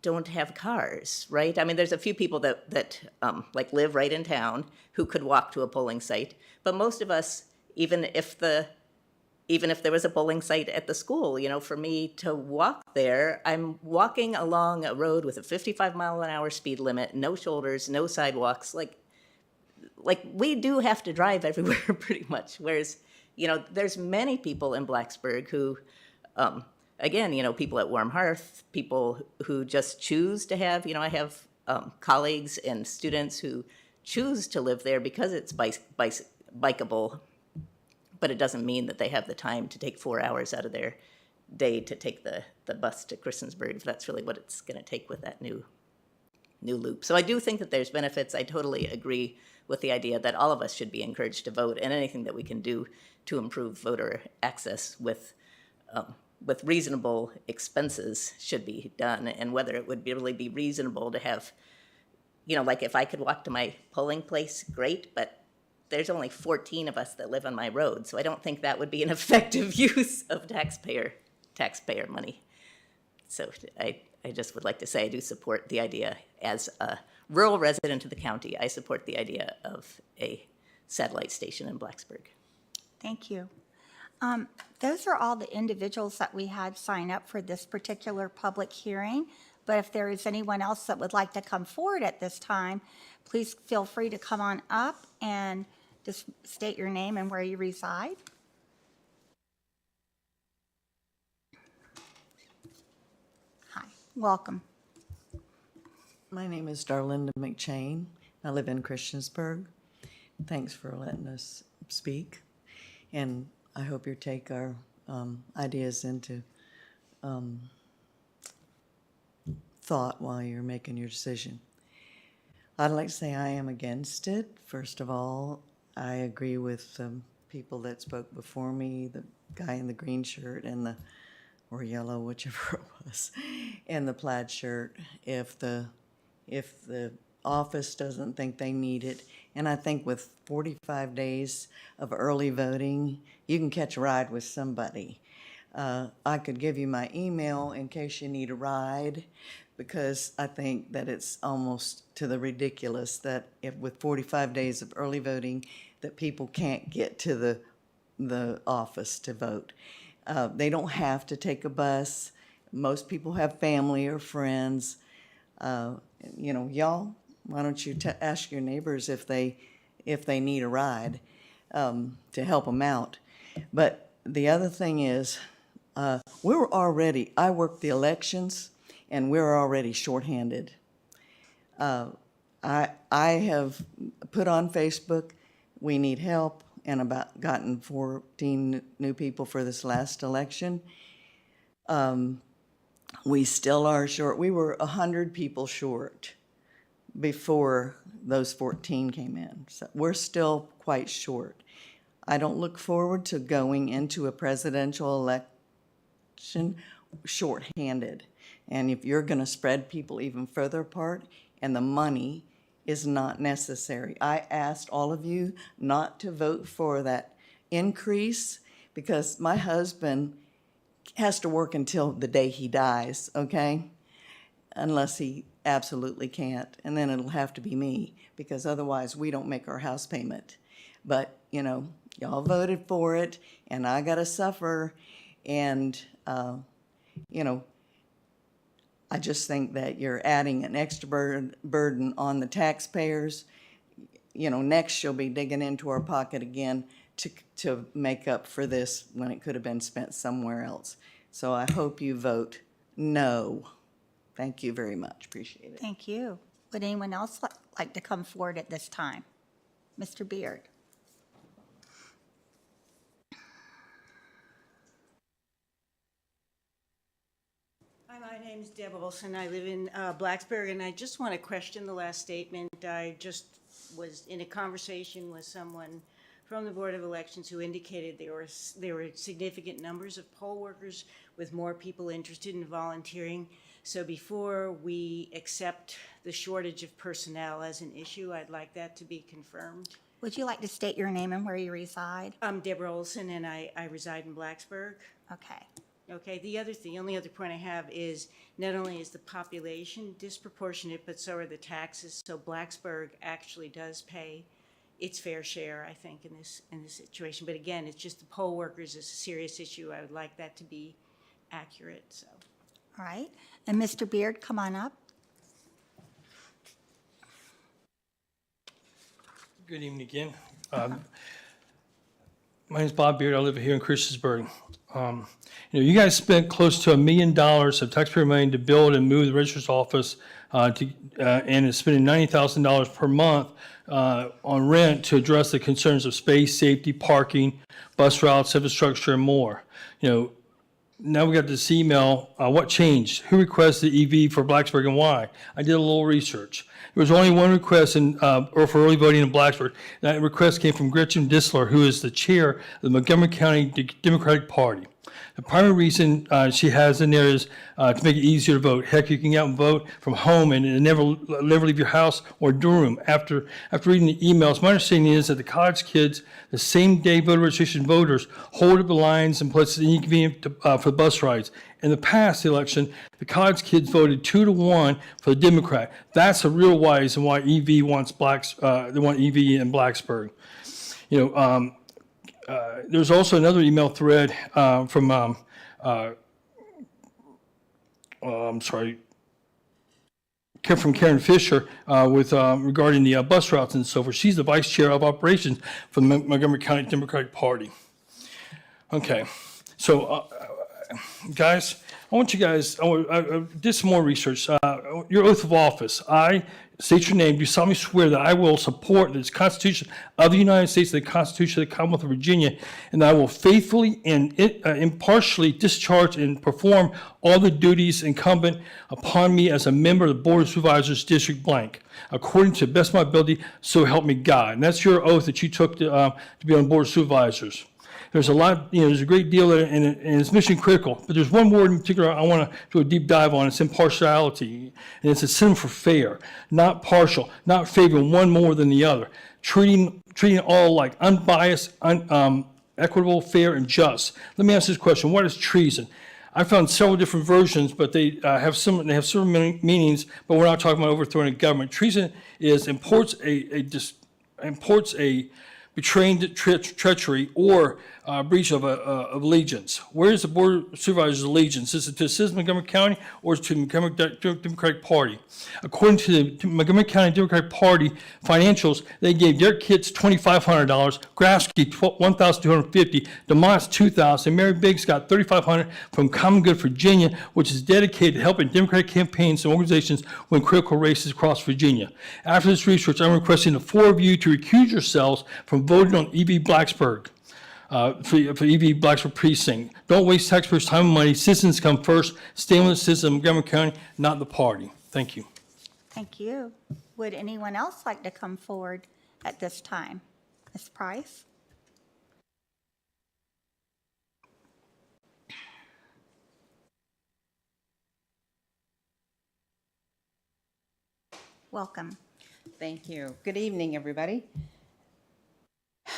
don't have cars, right? I mean, there's a few people that like live right in town who could walk to a polling site, but most of us, even if there was a polling site at the school, you know, for me to walk there, I'm walking along a road with a 55-mile-an-hour speed limit, no shoulders, no sidewalks. Like we do have to drive everywhere pretty much. Whereas, you know, there's many people in Blacksburg who, again, you know, people at Warm Hearth, people who just choose to have, you know, I have colleagues and students who choose to live there because it's bikeable, but it doesn't mean that they have the time to take 4 hours out of their day to take the bus to Christiansburg, if that's really what it's going to take with that new loop. So I do think that there's benefits. I totally agree with the idea that all of us should be encouraged to vote, and anything that we can do to improve voter access with reasonable expenses should be done. And whether it would really be reasonable to have, you know, like if I could walk to my polling place, great, but there's only 14 of us that live on my road, so I don't think that would be an effective use of taxpayer money. So I just would like to say I do support the idea, as a rural resident of the county, I support the idea of a satellite station in Blacksburg. Thank you. Those are all the individuals that we had sign up for this particular public hearing. But if there is anyone else that would like to come forward at this time, please feel free to come on up and just state your name and where you reside. Hi, welcome. My name is Darlinda McChain. I live in Christiansburg. Thanks for letting us speak. And I hope you take our ideas into thought while you're making your decision. I'd like to say I am against it. First of all, I agree with people that spoke before me, the guy in the green shirt and the, or yellow, whichever it was, and the plaid shirt. If the office doesn't think they need it, and I think with 45 days of early voting, you can catch a ride with somebody. I could give you my email in case you need a ride, because I think that it's almost to the ridiculous that if with 45 days of early voting, that people can't get to the office to vote. They don't have to take a bus. Most people have family or friends. You know, y'all, why don't you ask your neighbors if they need a ride to help them out. But the other thing is, I work the elections, and we're already shorthanded. I have put on Facebook, we need help, and about gotten 14 new people for this last election. We still are short. We were 100 people short before those 14 came in. So we're still quite short. I don't look forward to going into a presidential election shorthanded. And if you're going to spread people even further apart, and the money is not necessary. I asked all of you not to vote for that increase because my husband has to work until the day he dies, okay? Unless he absolutely can't. And then it'll have to be me because otherwise we don't make our house payment. But, you know, y'all voted for it and I got to suffer. And, you know, I just think that you're adding an extra burden on the taxpayers. You know, next you'll be digging into our pocket again to make up for this when it could have been spent somewhere else. So I hope you vote no. Thank you very much. Appreciate it. Thank you. Would anyone else like to come forward at this time? Mr. Beard. Hi, my name is Deb Olson. I live in Blacksburg, and I just want to question the last statement. I just was in a conversation with someone from the Board of Elections who indicated there were significant numbers of poll workers with more people interested in volunteering. So before we accept the shortage of personnel as an issue, I'd like that to be confirmed. Would you like to state your name and where you reside? I'm Deborah Olson, and I reside in Blacksburg. Okay. Okay, the only other point I have is not only is the population disproportionate, but so are the taxes. So Blacksburg actually does pay its fair share, I think, in this situation. But again, it's just the poll workers is a serious issue. I would like that to be accurate. So. All right. And Mr. Beard, come on up. Good evening again. My name is Bob Beard. I live here in Christiansburg. You know, you guys spent close to $1 million of taxpayer money to build and move the registrar's office, and is spending $90,000 per month on rent to address the concerns of space, safety, parking, bus routes, infrastructure, and more. You know, now we got this email. What changed? Who requested EV for Blacksburg and why? I did a little research. There was only one request for early voting in Blacksburg. That request came from Gretchen Dissler, who is the chair of the Montgomery County Democratic Party. The primary reason she has in there is to make it easier to vote. Heck, you can get out and vote from home and never leave your house or dorm room. After reading the emails, my understanding is that the college kids, the same day voter registration voters, hold up the lines in places inconvenient for bus rides. In the past election, the college kids voted 2-1 for the Democrat. That's a real reason why EV wants they want EV in Blacksburg. You know, there's also another email thread from Karen Fisher with regarding the bus routes and so forth. She's the vice chair of operations for the Montgomery County Democratic Party. Okay, so guys, I want you guys, I did some more research. Your oath of office. I state your name. Do solemnly swear that I will support the Constitution of the United States, the Constitution of the Commonwealth of Virginia, and I will faithfully and impartially discharge and perform all the duties incumbent upon me as a member of the Board of Supervisors, District Blank, according to the best of my ability, so help me God. And that's your oath that you took to be on the Board of Supervisors. There's a lot, there's a great deal, and it's mission critical. But there's one word in particular I want to do a deep dive on. It's impartiality, and it's a synonym for fair, not partial, not favoring one more than the other, treating all like unbiased, equitable, fair, and just. Let me ask this question: what is treason? I found several different versions, but they have similar meanings. But we're not talking about overthrowing a government. Treason imports a betraying treachery or breach of allegiance. Where is the Board of Supervisors' allegiance? Is it to the citizens of Montgomery County or is it to the Montgomery Democratic Party? According to the Montgomery County Democratic Party financials, they gave Derek Kitts $2,500, Grafsky $1,250, DeMott's $2,000, Mary Biggs got $3,500 from Common Good Virginia, which is dedicated to helping Democratic campaigns and organizations win critical races across Virginia. After this research, I'm requesting the four of you to recuse yourselves from voting on E.V. Blacksburg. For E.V. Blacksburg precinct. Don't waste taxpayers' time and money. Citizens come first. Stay with the citizens of Montgomery County, not the party. Thank you. Thank you. Would anyone else like to come forward at this time? Ms. Price? Welcome. Thank you. Good evening, everybody.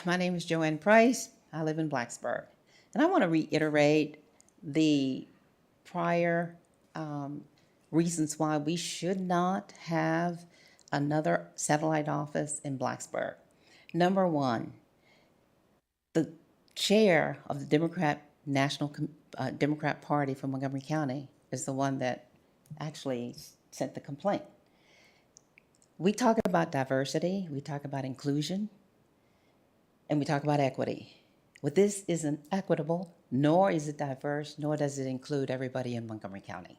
My name is Joanne Price. I live in Blacksburg. And I want to reiterate the prior reasons why we should not have another satellite office in Blacksburg. Number one, the chair of the Democrat Party from Montgomery County is the one that actually sent the complaint. We talk about diversity, we talk about inclusion, and we talk about equity. Well, this isn't equitable, nor is it diverse, nor does it include everybody in Montgomery County.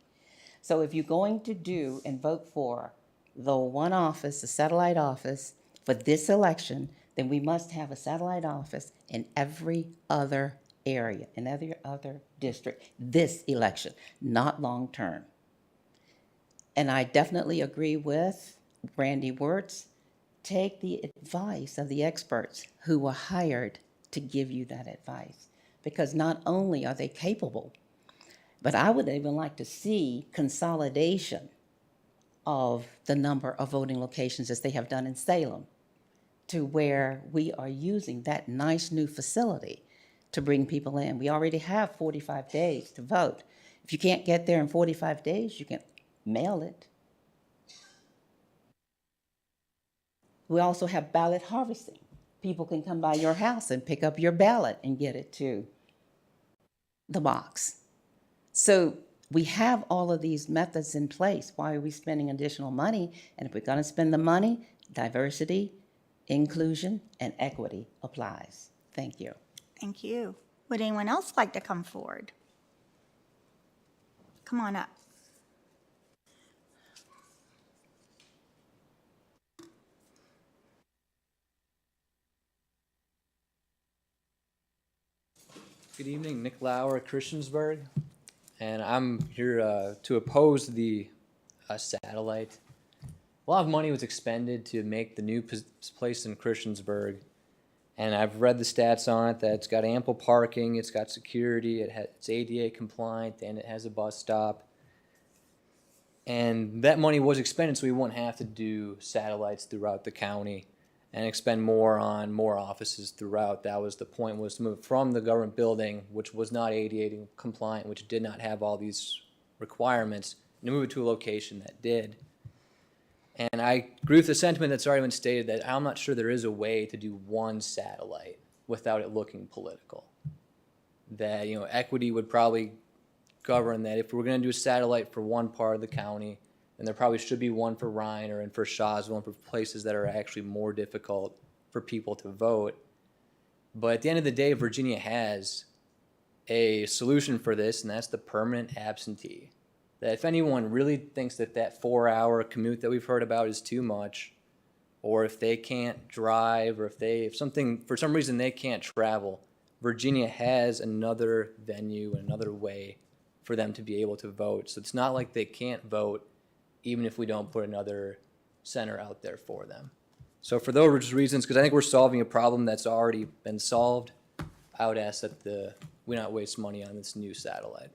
So if you're going to do and vote for the one office, the satellite office, for this election, then we must have a satellite office in every other area, in every other district, this election, not long-term. And I definitely agree with Randy Wirtz. Take the advice of the experts who were hired to give you that advice, because not only are they capable, but I would even like to see consolidation of the number of voting locations as they have done in Salem, to where we are using that nice new facility to bring people in. We already have 45 days to vote. If you can't get there in 45 days, you can mail it. We also have ballot harvesting. People can come by your house and pick up your ballot and get it to the box. So we have all of these methods in place. Why are we spending additional money? And if we're going to spend the money, diversity, inclusion, and equity applies. Thank you. Thank you. Would anyone else like to come forward? Come on up. Good evening, Nick Lauer, Christiansburg, and I'm here to oppose the satellite. A lot of money was expended to make the new place in Christiansburg, and I've read the stats on it that it's got ample parking, it's got security, it's ADA compliant, and it has a bus stop. And that money was expended so we wouldn't have to do satellites throughout the county and expend more on more offices throughout. That was the point, was to move from the government building, which was not ADA compliant, which did not have all these requirements, and to move it to a location that did. And I agree with the sentiment that's already been stated that I'm not sure there is a way to do one satellite without it looking political. That, you know, equity would probably govern that if we're going to do a satellite for one part of the county, and there probably should be one for Reiner and for Shawsville and for places that are actually more difficult for people to vote. But at the end of the day, Virginia has a solution for this, and that's the permanent absentee. That if anyone really thinks that that 4-hour commute that we've heard about is too much, or if they can't drive, or if something, for some reason they can't travel, Virginia has another venue, another way for them to be able to vote. So it's not like they can't vote even if we don't put another center out there for them. So for those reasons, because I think we're solving a problem that's already been solved, I would ask that we not waste money on this new satellite.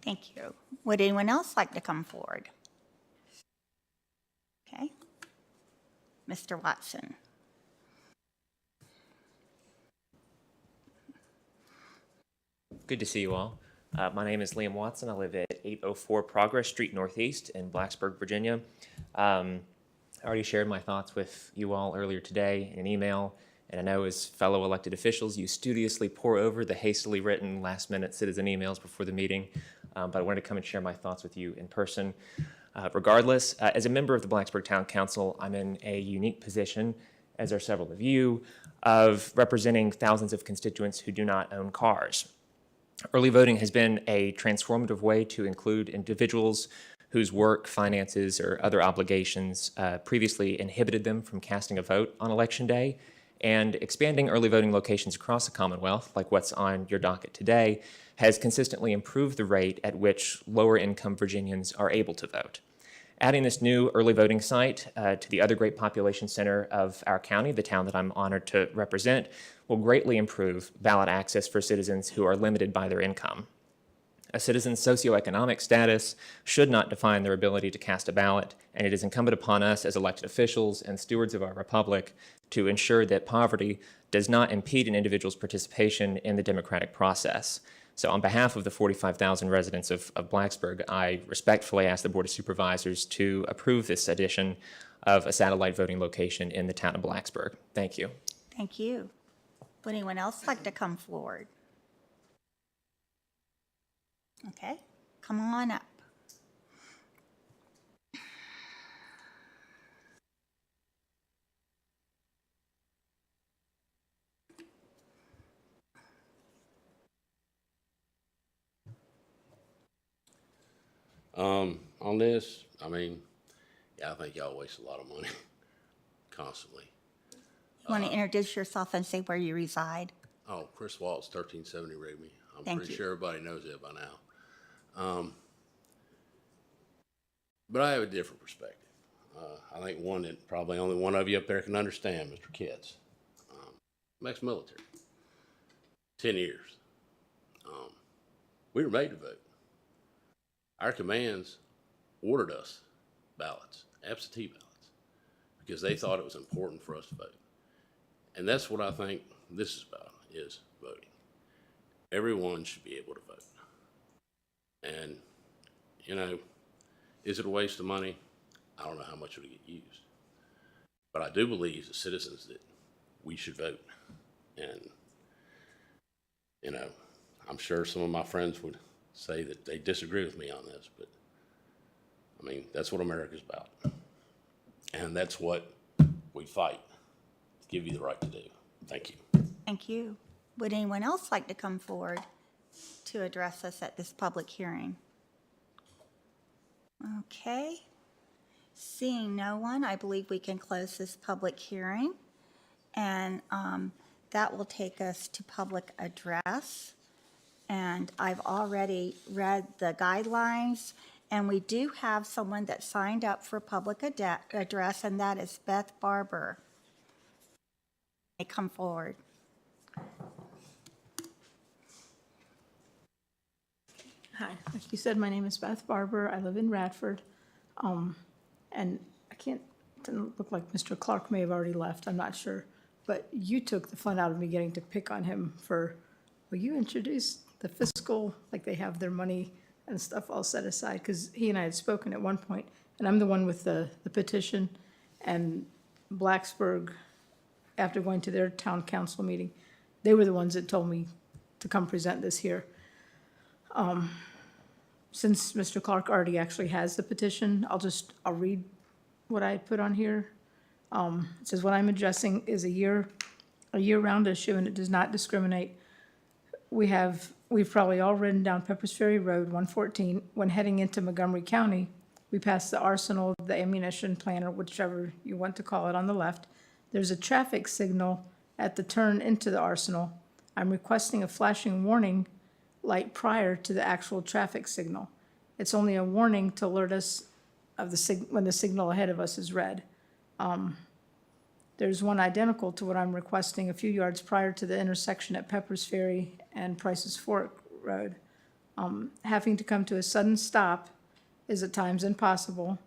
Thank you. Would anyone else like to come forward? Okay. Mr. Watson. Good to see you all. My name is Liam Watson. I live at 804 Progress Street Northeast in Blacksburg, Virginia. I already shared my thoughts with you all earlier today in an email, and I know as fellow elected officials, you studiously pore over the hastily written last-minute citizen emails before the meeting, but I wanted to come and share my thoughts with you in person. Regardless, as a member of the Blacksburg Town Council, I'm in a unique position, as are several of you, of representing thousands of constituents who do not own cars. Early voting has been a transformative way to include individuals whose work, finances, or other obligations previously inhibited them from casting a vote on Election Day, and expanding early voting locations across the Commonwealth, like what's on your docket today, has consistently improved the rate at which lower-income Virginians are able to vote. Adding this new early voting site to the other great population center of our county, the town that I'm honored to represent, will greatly improve ballot access for citizens who are limited by their income. A citizen's socioeconomic status should not define their ability to cast a ballot, and it is incumbent upon us as elected officials and stewards of our republic to ensure that poverty does not impede an individual's participation in the democratic process. So on behalf of the 45,000 residents of Blacksburg, I respectfully ask the Board of Supervisors to approve this addition of a satellite voting location in the town of Blacksburg. Thank you. Thank you. Would anyone else like to come forward? Okay, come on up. On this, I mean, yeah, I think y'all waste a lot of money constantly. You want to introduce yourself and say where you reside? Oh, Chris Waltz, 1370 Rigby. I'm Thank pretty you. sure everybody knows that by now. But I have a different perspective. I think one that probably only one of you up there can understand, Mr. Kitts. I'm ex-military. 10 years. We were made to vote. Our commands ordered us ballots, absentee ballots, because they thought it was important for us to vote. And that's what I think this is about, is voting. Everyone should be able to vote. And, you know, is it a waste of money? I don't know how much it'll get used. But I do believe as citizens that we should vote. And, you know, I'm sure some of my friends would say that they disagree with me on this, but I mean, that's what America's about. And that's what we fight to give you the right to do. Thank you. Thank you. Would anyone else like to come forward to address us at this public hearing? Okay. Seeing no one, I believe we can close this public hearing. And that will take us to public address. And I've already read the guidelines, and we do have someone that signed up for public address, and that is Beth Barber. May come forward. Hi, like you said, my name is Beth Barber. I live in Radford. And I can't, it doesn't look like Mr. Clark may have already left, I'm not sure. But you took the fun out of me getting to pick on him for, well, you introduced the fiscal, like they have their money and stuff all set aside, because he and I had spoken at one point, and I'm the one with the petition, and Blacksburg, after going to their town council meeting, they were the ones that told me to come present this here. Since Mr. Clark already actually has the petition, I'll read what I put on here. It says, what I'm addressing is a year-round issue, and it does not discriminate. We have we've probably all ridden down Peppers Ferry Road, 114. When heading into Montgomery County, we pass the arsenal, the ammunition plant, or whichever you want to call it, on the left. There's a traffic signal at the turn into the arsenal. I'm requesting a flashing warning light prior to the actual traffic signal. It's only a warning to alert us of when the signal ahead of us is red. There's one identical to what I'm requesting a few yards prior to the intersection at Peppers Ferry and Price's Fork Road. Having to come to a sudden stop is at times impossible.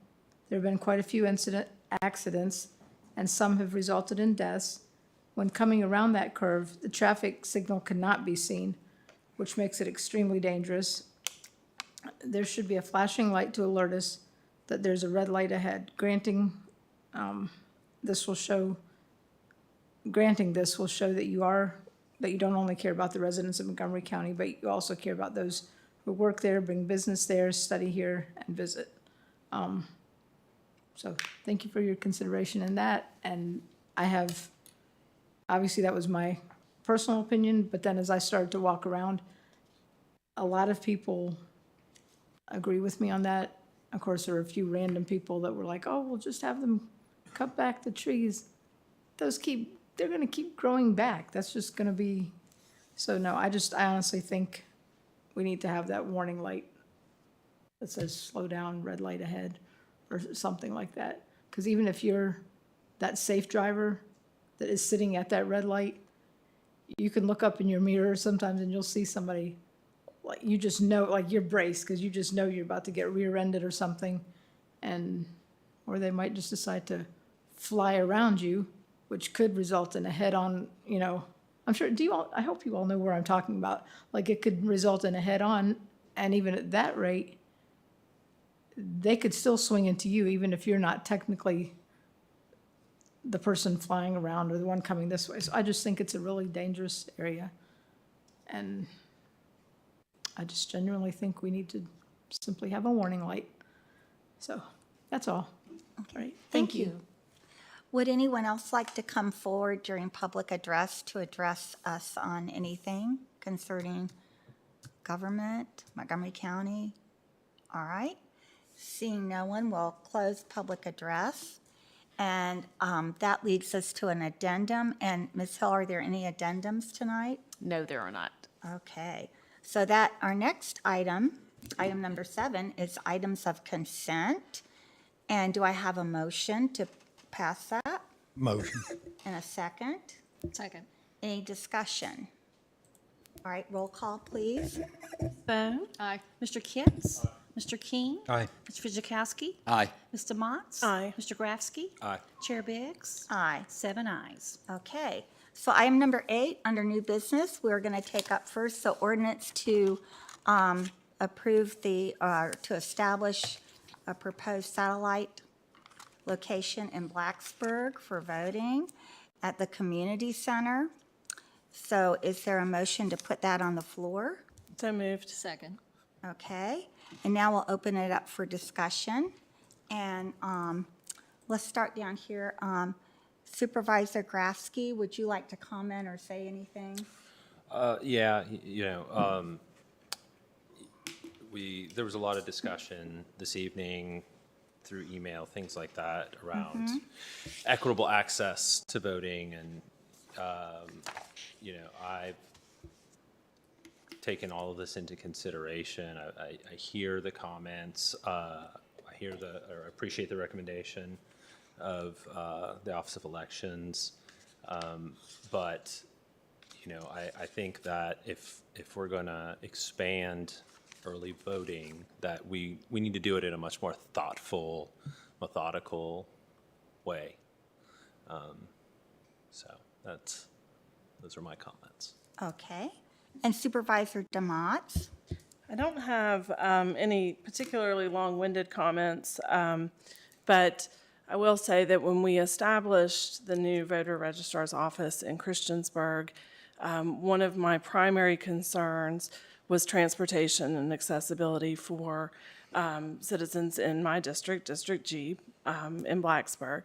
There have been quite a few accidents, and some have resulted in deaths. When coming around that curve, the traffic signal cannot be seen, which makes it extremely dangerous. There should be a flashing light to alert us that there's a red light ahead. Granting this will show that you don't only care about the residents of Montgomery County, but you also care about those who work there, bring business there, study here, and visit. So thank you for your consideration in that. And obviously that was my personal opinion, but then as I started to walk around, a lot of people agree with me on that. Of course, there are a few random people that were like, oh, we'll just have them cut back the trees. They're gonna keep growing back. That's just gonna be, so no, I honestly think we need to have that warning light that says slow down, red light ahead, or something like that. Because even if you're that safe driver that is sitting at that red light, you can look up in your mirror sometimes and you'll see somebody, like you just know, like you're braced because you just know you're about to get rear-ended or something, or they might just decide to fly around you, which could result in a head-on, I'm sure, I hope you all know where I'm talking about. Like it could result in a head-on, and even at that rate, they could still swing into you, even if you're not technically the person flying around or the one coming this way. So I just think it's a really dangerous area. And I just genuinely think we need to simply have a warning light. So that's all. All right. Thank you. Would anyone else like to come forward during public address to address us on anything concerning government, Montgomery County? All right. Seeing no one, we'll close public address. And that leads us to an addendum. And Ms. Hill, are there any addendums tonight? No, there are not. Okay. So that our next item number 7, is items of consent. And do I have a motion to pass that? Motion. And a second? Second. Any discussion? All right, roll call, please. Bone. Aye. Mr. Kitts. Mr. King. Aye. Mr. Fizikowski. Aye. Mr. Motts. Aye. Mr. Grafsky. Aye. Chair Biggs. Aye. 7 ayes. Okay. So item number 8, under new business, we're going to take up first the ordinance to approve to establish a proposed satellite location in Blacksburg for voting at the community center. So is there a motion to put that on the floor? So moved. Second. Okay, and now we'll open it up for discussion. And let's start down here. Supervisor Grafsky, would you like to comment or say anything? Yeah, there was a lot of discussion this evening through email, things like that, around equitable access to voting, and I've taken all of this into consideration. I hear the comments. I appreciate the recommendation of the Office of Elections, but I think that if we're going to expand early voting, that we need to do it in a much more thoughtful, methodical way. So those are my comments. Okay. And Supervisor DeMott? I don't have any particularly long-winded comments, but I will say that when we established the new voter registrar's office in Christiansburg, one of my primary concerns was transportation and accessibility for citizens in my district, District G, in Blacksburg.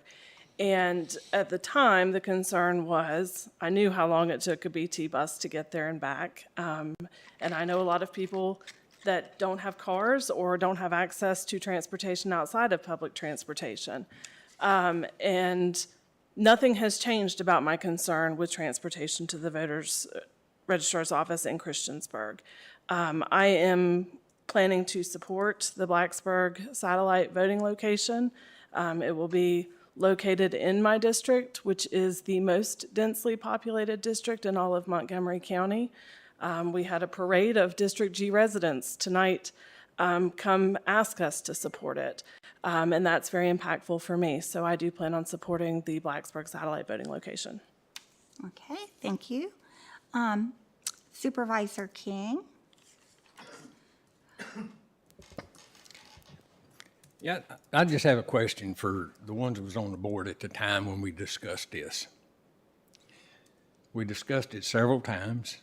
And at the time, the concern was, I knew how long it took a BT bus to get there and back. And I know a lot of people that don't have cars or don't have access to transportation outside of public transportation. And nothing has changed about my concern with transportation to the voters' registrar's office in Christiansburg. I am planning to support the Blacksburg satellite voting location. It will be located in my district, which is the most densely populated district in all of Montgomery County. We had a parade of District G residents tonight come ask us to support it. And that's very impactful for me. So I do plan on supporting the Blacksburg satellite voting location. Okay, thank you. Supervisor King? Yeah, I just have a question for the ones that was on the board at the time when we discussed this. We discussed it several times.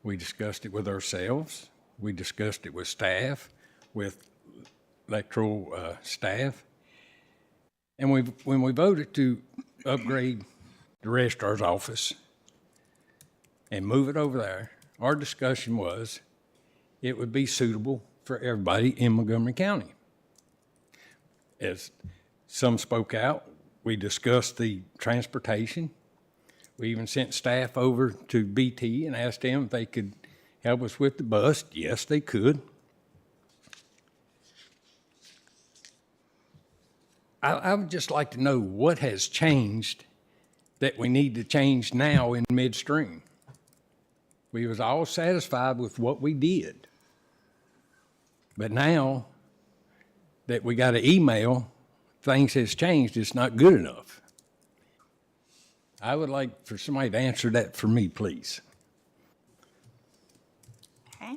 We discussed it with ourselves. We discussed it with staff, with electoral staff. And when we voted to upgrade the registrar's office and move it over there, our discussion was it would be suitable for everybody in Montgomery County. As some spoke out, we discussed the transportation. We even sent staff over to BT and asked them if they could help us with the bus. Yes, they could. I would just like to know what has changed that we need to change now in midstream. We was all satisfied with what we did. But now that we got an email, things has changed, it's not good enough. I would like for somebody to answer that for me, please. Okay.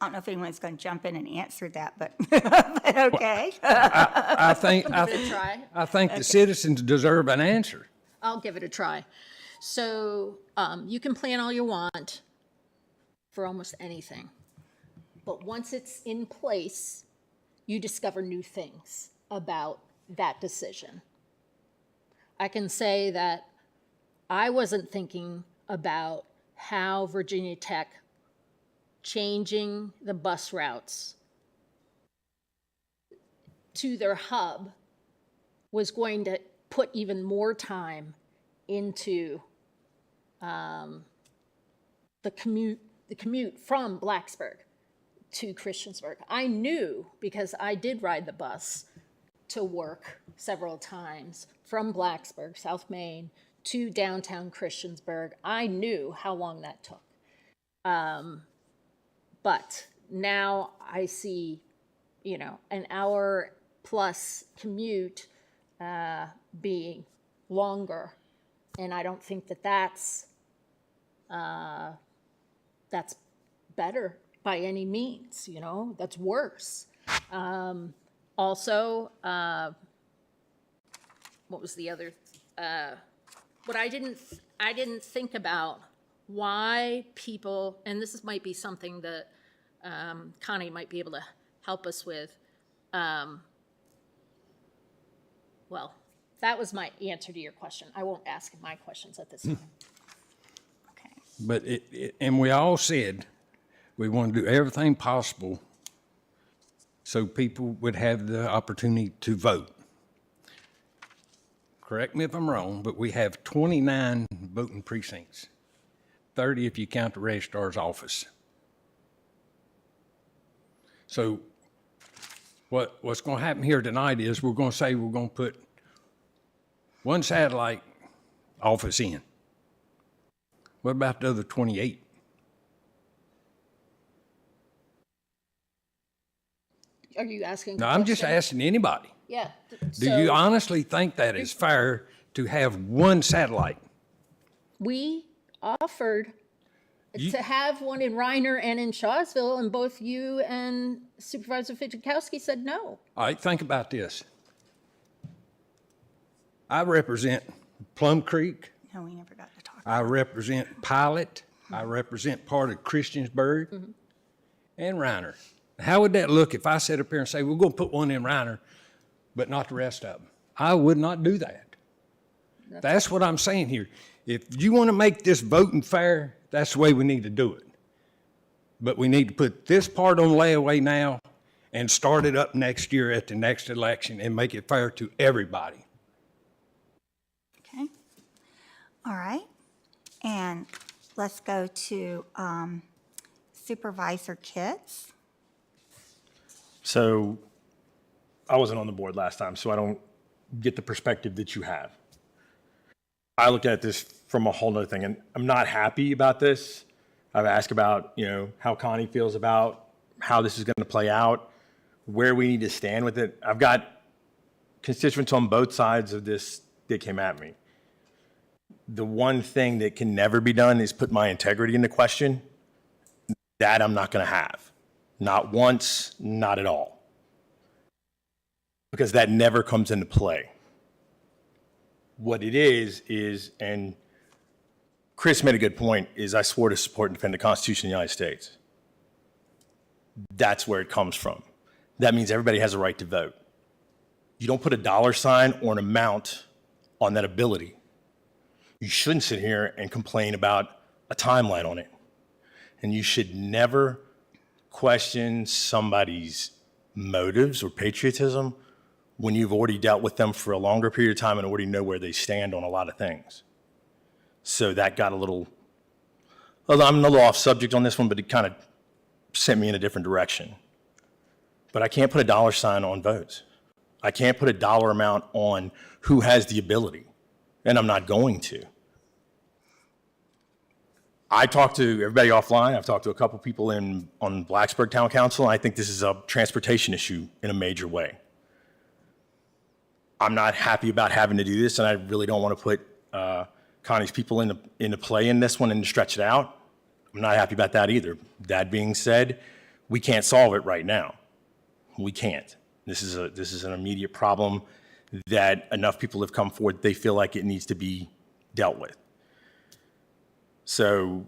I don't know if anyone's going to jump in and answer that, but, but okay. I think Give it a try. I think the citizens deserve an answer. I'll give it a try. So you can plan all you want for almost anything. But once it's in place, you discover new things about that decision. I can say that I wasn't thinking about how Virginia Tech changing the bus routes to their hub was going to put even more time into the commute from Blacksburg to Christiansburg. I knew, because I did ride the bus to work several times from Blacksburg, South Main, to downtown Christiansburg. I knew how long that took. But now I see, an hour plus commute being longer. And I don't think that that's better by any means, that's worse. Also, what was the other, what I didn't think about why people, and might be something that Connie might be able to help us with. Well, that was my answer to your question. I won't ask my questions at this time. But and we all said we want to do everything possible so people would have the opportunity to vote. Correct me if I'm wrong, but we have 29 voting precincts, 30 if you count the registrar's office. So what's going to happen here tonight is we're going to say we're going to put one satellite office in. What about the other 28? Are you asking? No, I'm just asking anybody. Yeah. Do you honestly think that is fair to have one satellite? We offered to have one in Reiner and in Shawsville, and both you and Supervisor Fidzikowski said no. All right, think about this. I represent Plum Creek. No, we never got to talk. I represent Pilot. I represent part of Christiansburg and Reiner. How would that look if I sat up here and say, we're going to put one in Reiner, but not the rest of them? I would not do that. That's what I'm saying here. If you want to make this voting fair, that's the way we need to do it. But we need to put this part on layaway now and start it up next year at the next election and make it fair to everybody. Okay. All right. And let's go to Supervisor Kitts. So I wasn't on the board last time, so I don't get the perspective that you have. I look at this from a whole nother thing, and I'm not happy about this. I've asked about, how Connie feels about how this is going to play out, where we need to stand with it. I've got constituents on both sides of this that came at me. The one thing that can never be done is put my integrity into question. That I'm not going to have. Not once, not at all. Because that never comes into play. What it is, and Chris made a good point, is I swore to support and defend the Constitution of the United States. That's where it comes from. That means everybody has a right to vote. You don't put a dollar sign or an amount on that ability. You shouldn't sit here and complain about a timeline on it. And you should never question somebody's motives or patriotism when you've already dealt with them for a longer period of time and already know where they stand on a lot of things. So that got I'm a little off subject on this one, but it kind of sent me in a different direction. But I can't put a dollar sign on votes. I can't put a dollar amount on who has the ability, and I'm not going to. I talked to everybody offline. I've talked to a couple people on Blacksburg Town Council, and I think this is a transportation issue in a major way. I'm not happy about having to do this, and I really don't want to put Connie's people into play in this one and stretch it out. I'm not happy about that either. That being said, we can't solve it right now. We can't. This is an immediate problem that enough people have come forward. They feel like it needs to be dealt with. So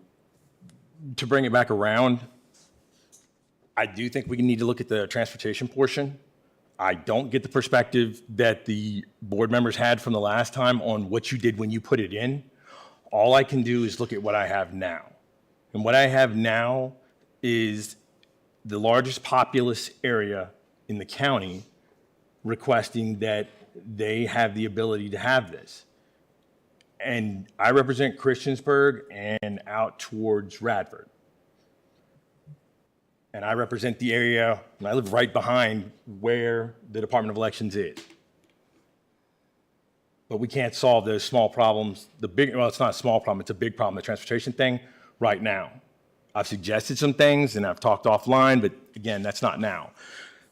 to bring it back around, I do think we need to look at the transportation portion. I don't get the perspective that the board members had from the last time on what you did when you put it in. All I can do is look at what I have now. And what I have now is the largest populous area in the county requesting that they have the ability to have this. And I represent Christiansburg and out towards Radford. And I represent the area, and I live right behind where the Department of Elections is. But we can't solve those small problems. Well, it's not a small problem, it's a big problem, the transportation thing, right now. I've suggested some things and I've talked offline, but again, that's not now.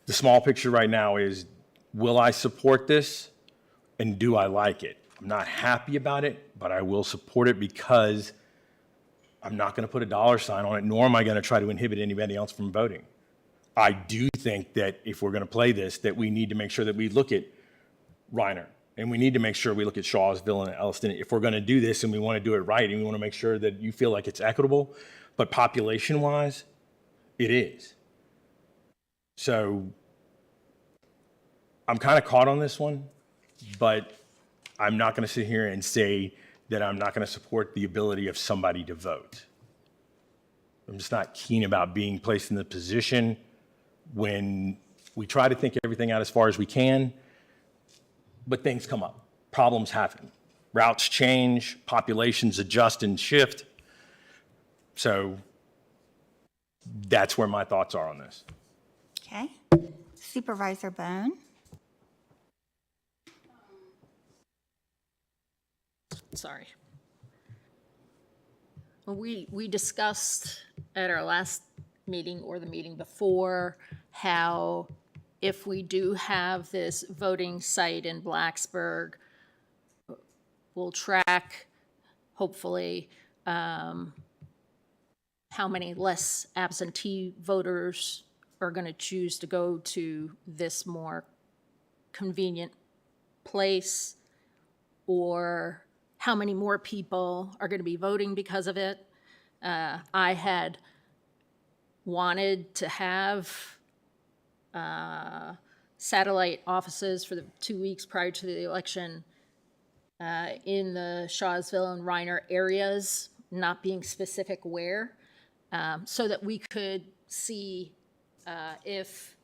The small picture right now is, will I support this and do I like it? I'm not happy about it, but I will support it because I'm not going to put a dollar sign on it, nor am I going to try to inhibit anybody else from voting. I do think that if we're going to play this, that we need to make sure that we look at Reiner, and we need to make sure we look at Shawsville and Elliston. If we're going to do this and we want to do it right, and we want to make sure that you feel like it's equitable, but population-wise, it is. So I'm kind of caught on this one, but I'm not going to sit here and say that I'm not going to support the ability of somebody to vote. I'm just not keen about being placed in the position when we try to think everything out as far as we can, but things come up. Problems happen. Routes change, populations adjust and shift. So that's where my thoughts are on this. Okay. Supervisor Bone. Sorry. Well, we discussed at our last meeting or the meeting before how if we do have this voting site in Blacksburg, we'll track, hopefully, how many less absentee voters are going to choose to go to this more convenient place, or how many more people are going to be voting because of it. I had wanted to have satellite offices for the 2 weeks prior to the election in the Shawsville and Reiner areas, not being specific where, so that we could see if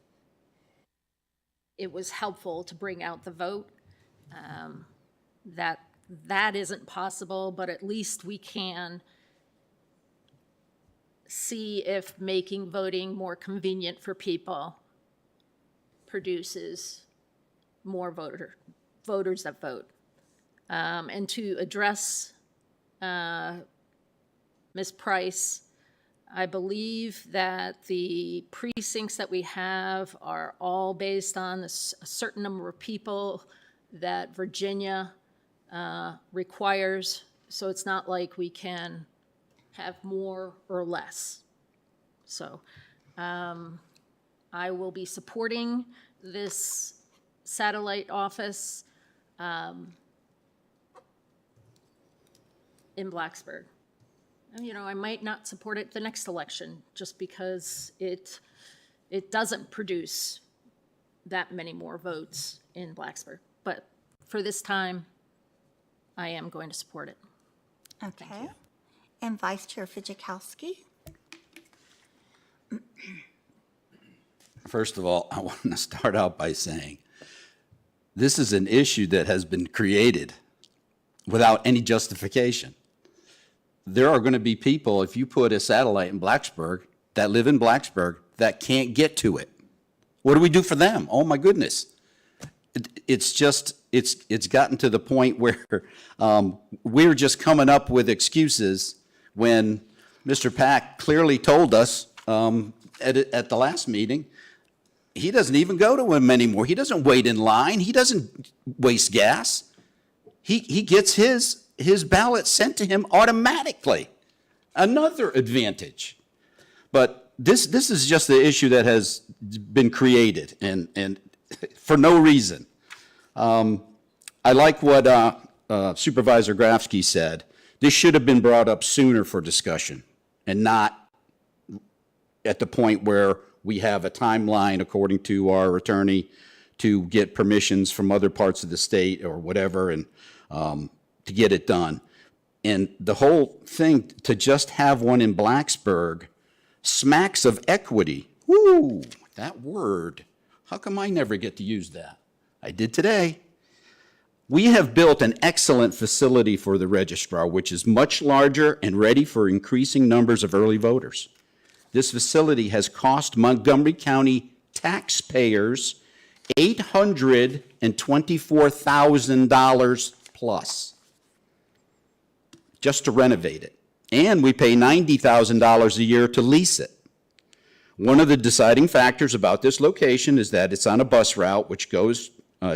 it was helpful to bring out the vote. That isn't possible, but at least we can see if making voting more convenient for people produces more voters that vote. And to address Ms. Price, I believe that the precincts that we have are all based on a certain number of people that Virginia requires, so it's not like we can have more or less. So I will be supporting this satellite office in Blacksburg. You know, I might not support it the next election just because it doesn't produce that many more votes in Blacksburg. But for this time, I am going to support it. Okay. And Vice Chair Fidzikowski? First of all, I want to start out by saying this is an issue that has been created without any justification. There are going to be people, if you put a satellite in Blacksburg, that live in Blacksburg, that can't get to it. What do we do for them? Oh my goodness. It's just, it's gotten to the point where we're just coming up with excuses when Mr. Pack clearly told us at the last meeting, he doesn't even go to them anymore. He doesn't wait in line. He doesn't waste gas. He gets his ballot sent to him automatically. Another advantage. But this is just the issue that has been created and for no reason. I like what Supervisor Grafsky said. This should have been brought up sooner for discussion and not at the point where we have a timeline, according to our attorney, to get permissions from other parts of the state or whatever and to get it done. And the whole thing, to just have one in Blacksburg, smacks of equity. Woo, that word. How come I never get to use that? I did today. We have built an excellent facility for the registrar, which is much larger and ready for increasing numbers of early voters. This facility has cost Montgomery County taxpayers $824,000 plus just to renovate it. And we pay $90,000 a year to lease it. One of the deciding factors about this location is that it's on a bus route which goes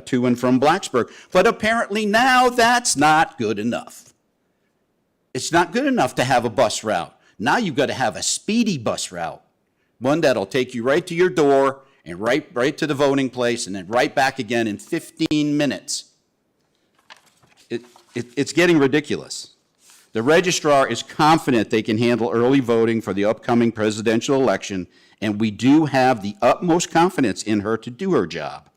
to and from Blacksburg. But apparently now that's not good enough. It's not good enough to have a bus route. Now you've got to have a speedy bus route, one that'll take you right to your door and right to the voting place and then right back again in 15 minutes. It's getting ridiculous. The registrar is confident they can handle early voting for the upcoming presidential election, and we do have the utmost confidence in her to do her job.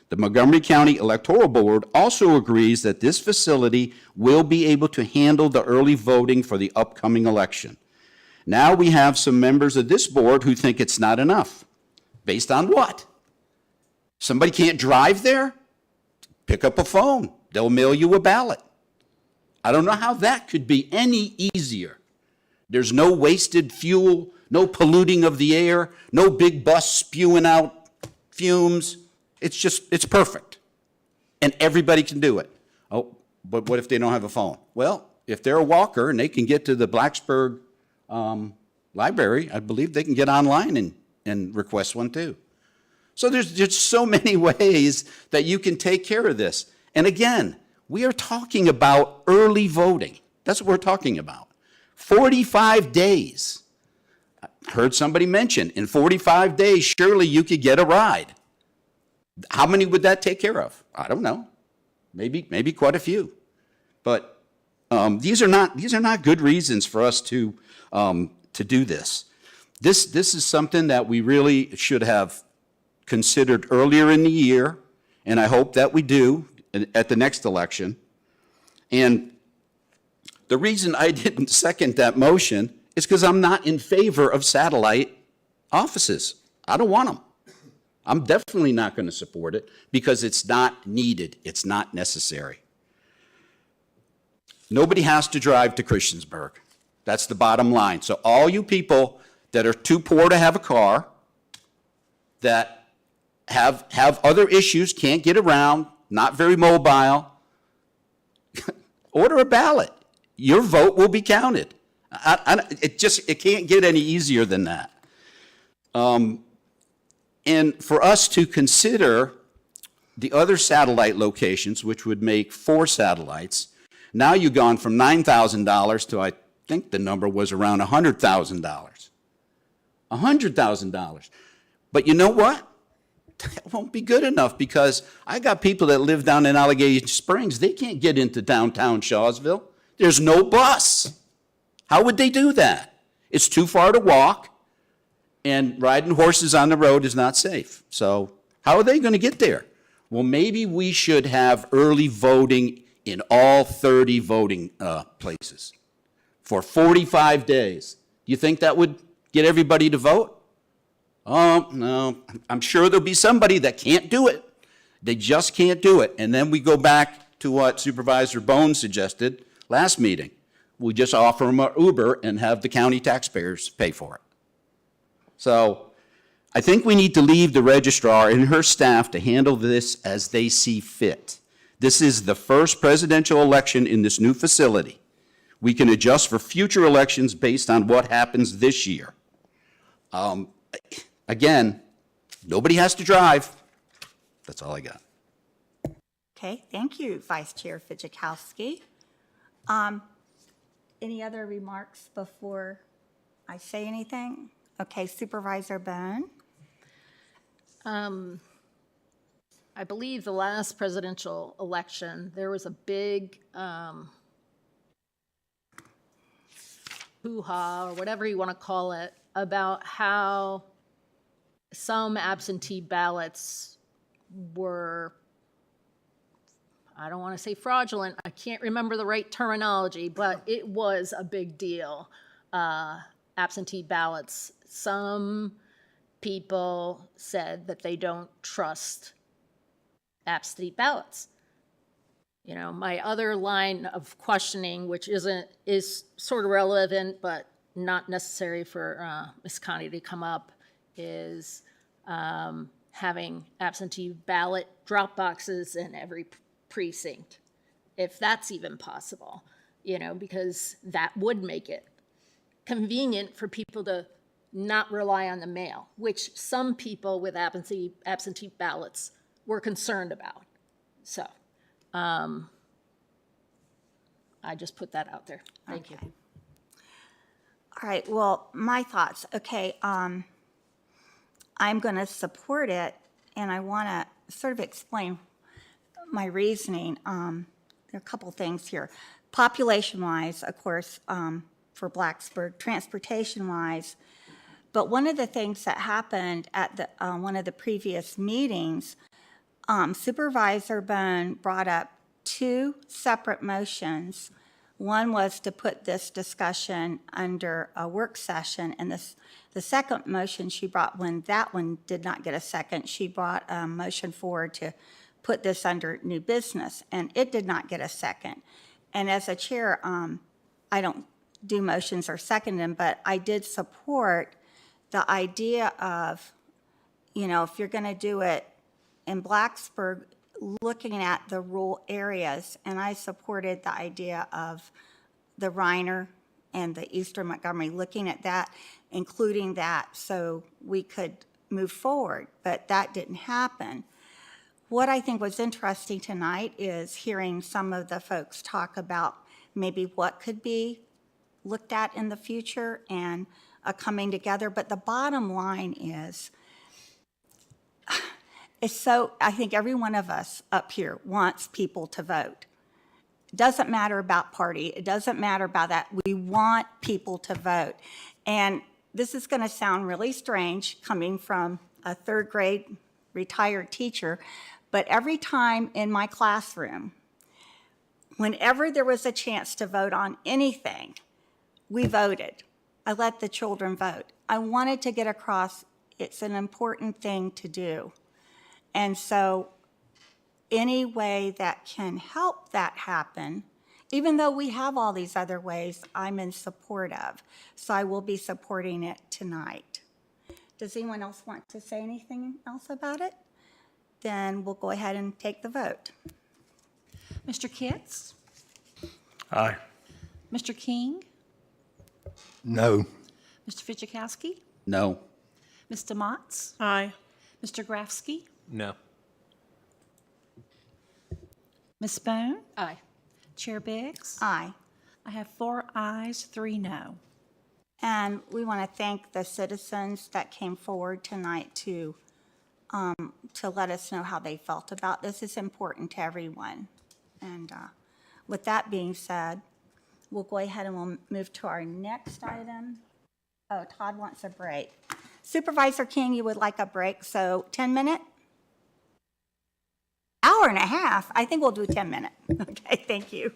The Montgomery County Electoral Board also agrees that this facility will be able to handle the early voting for the upcoming election. Now we have some members of this board who think it's not enough. Based on what? Somebody can't drive there? Pick up a phone. They'll mail you a ballot. I don't know how that could be any easier. There's no wasted fuel, no polluting of the air, no big bus spewing out fumes. It's perfect. And everybody can do it. Oh, but what if they don't have a phone? Well, if they're a walker and they can get to the Blacksburg library, I believe they can get online and request one too. So there's just so many ways that you can take care of this. And again, we are talking about early voting. That's what we're talking about. 45 days. I heard somebody mention in 45 days, surely you could get a ride. How many would that take care of? I don't know. Maybe quite a few. But these are not good reasons for us to do this. This is something that we really should have considered earlier in the year, and I hope that we do at the next election. And the reason I didn't second that motion is because I'm not in favor of satellite offices. I don't want them. I'm definitely not going to support it because it's not needed. It's not necessary. Nobody has to drive to Christiansburg. That's the bottom line. So all you people that are too poor to have a car, that have other issues, can't get around, not very mobile, order a ballot. Your vote will be counted. It can't get any easier than that. And for us to consider the other satellite locations, which would make 4 satellites, now you've gone from $9,000 to, I think the number was around $100,000. $100,000. But you know what? That won't be good enough because I got people that live down in Allegation Springs. They can't get into downtown Shawsville. There's no bus. How would they do that? It's too far to walk, and riding horses on the road is not safe. So how are they going to get there? Well, maybe we should have early voting in all 30 voting places for 45 days. Do you think that would get everybody to vote? Oh, no. I'm sure there'll be somebody that can't do it. They just can't do it. And then we go back to what Supervisor Bones suggested last meeting. We just offer them an Uber and have the county taxpayers pay for it. So I think we need to leave the registrar and her staff to handle this as they see fit. This is the first presidential election in this new facility. We can adjust for future elections based on what happens this year. Again, nobody has to drive. That's all I got. Okay, thank you, Vice Chair Fidzikowski. Any other remarks before I say anything? Okay, Supervisor Bone. I believe the last presidential election, there was a big hoo-ha, or whatever you want to call it, about how some absentee ballots were, I don't want to say fraudulent, I can't remember the right terminology, but it was a big deal. Absentee ballots. Some people said that they don't trust absentee ballots. You know, my other line of questioning, which is sort of relevant, but not necessary for Ms. Connie to come up, is having absentee ballot drop boxes in every precinct, if that's even possible, you know, because that would make it convenient for people to not rely on the mail, which some people with absentee ballots were concerned about. So I just put that out there. Thank you. All right, well, my thoughts. Okay, I'm going to support it, and I want to sort of explain my reasoning. There are a couple things here. Population-wise, of course, for Blacksburg, transportation-wise, but one of the things that happened at one of the previous meetings, Supervisor Bone brought up 2 separate motions. One was to put this discussion under a work session, and the second motion she brought, when that one did not get a second, she brought a motion forward to put this under new business, and it did not get a second. And as a chair, I don't do motions or second them, but I did support the idea of, you know, if you're going to do it in Blacksburg, looking at the rural areas, and I supported the idea of the Reiner and the Eastern Montgomery, looking at that, including that, so we could move forward, but that didn't happen. What I think was interesting tonight is hearing some of the folks talk about maybe what could be looked at in the future and coming together, but the bottom line is, I think every one of us up here wants people to vote. It doesn't matter about party. It doesn't matter about that. We want people to vote. And this is going to sound really strange coming from a 3rd grade retired teacher, but every time in my classroom, whenever there was a chance to vote on anything, we voted. I let the children vote. I wanted to get across it's an important thing to do. And so any way that can help that happen, even though we have all these other ways, I'm in support of. So I will be supporting it tonight. Does anyone else want to say anything else about it? Then we'll go ahead and take the vote. Mr. Kitts? Aye. Mr. King? No. Mr. Fidzikowski? No. Mr. Motts? Aye. Mr. Grafsky? No. Ms. Bone? Aye. Chair Biggs? Aye. I have 4 ayes, 3 no. And we want to thank the citizens that came forward tonight to let us know how they felt about this. It's important to everyone. And with that being said, we'll go ahead and we'll move to our next item. Oh, Todd wants a break. Supervisor King, you would like a break, so 10 minute? Hour and a half? I think we'll do 10 minute. Okay, thank you.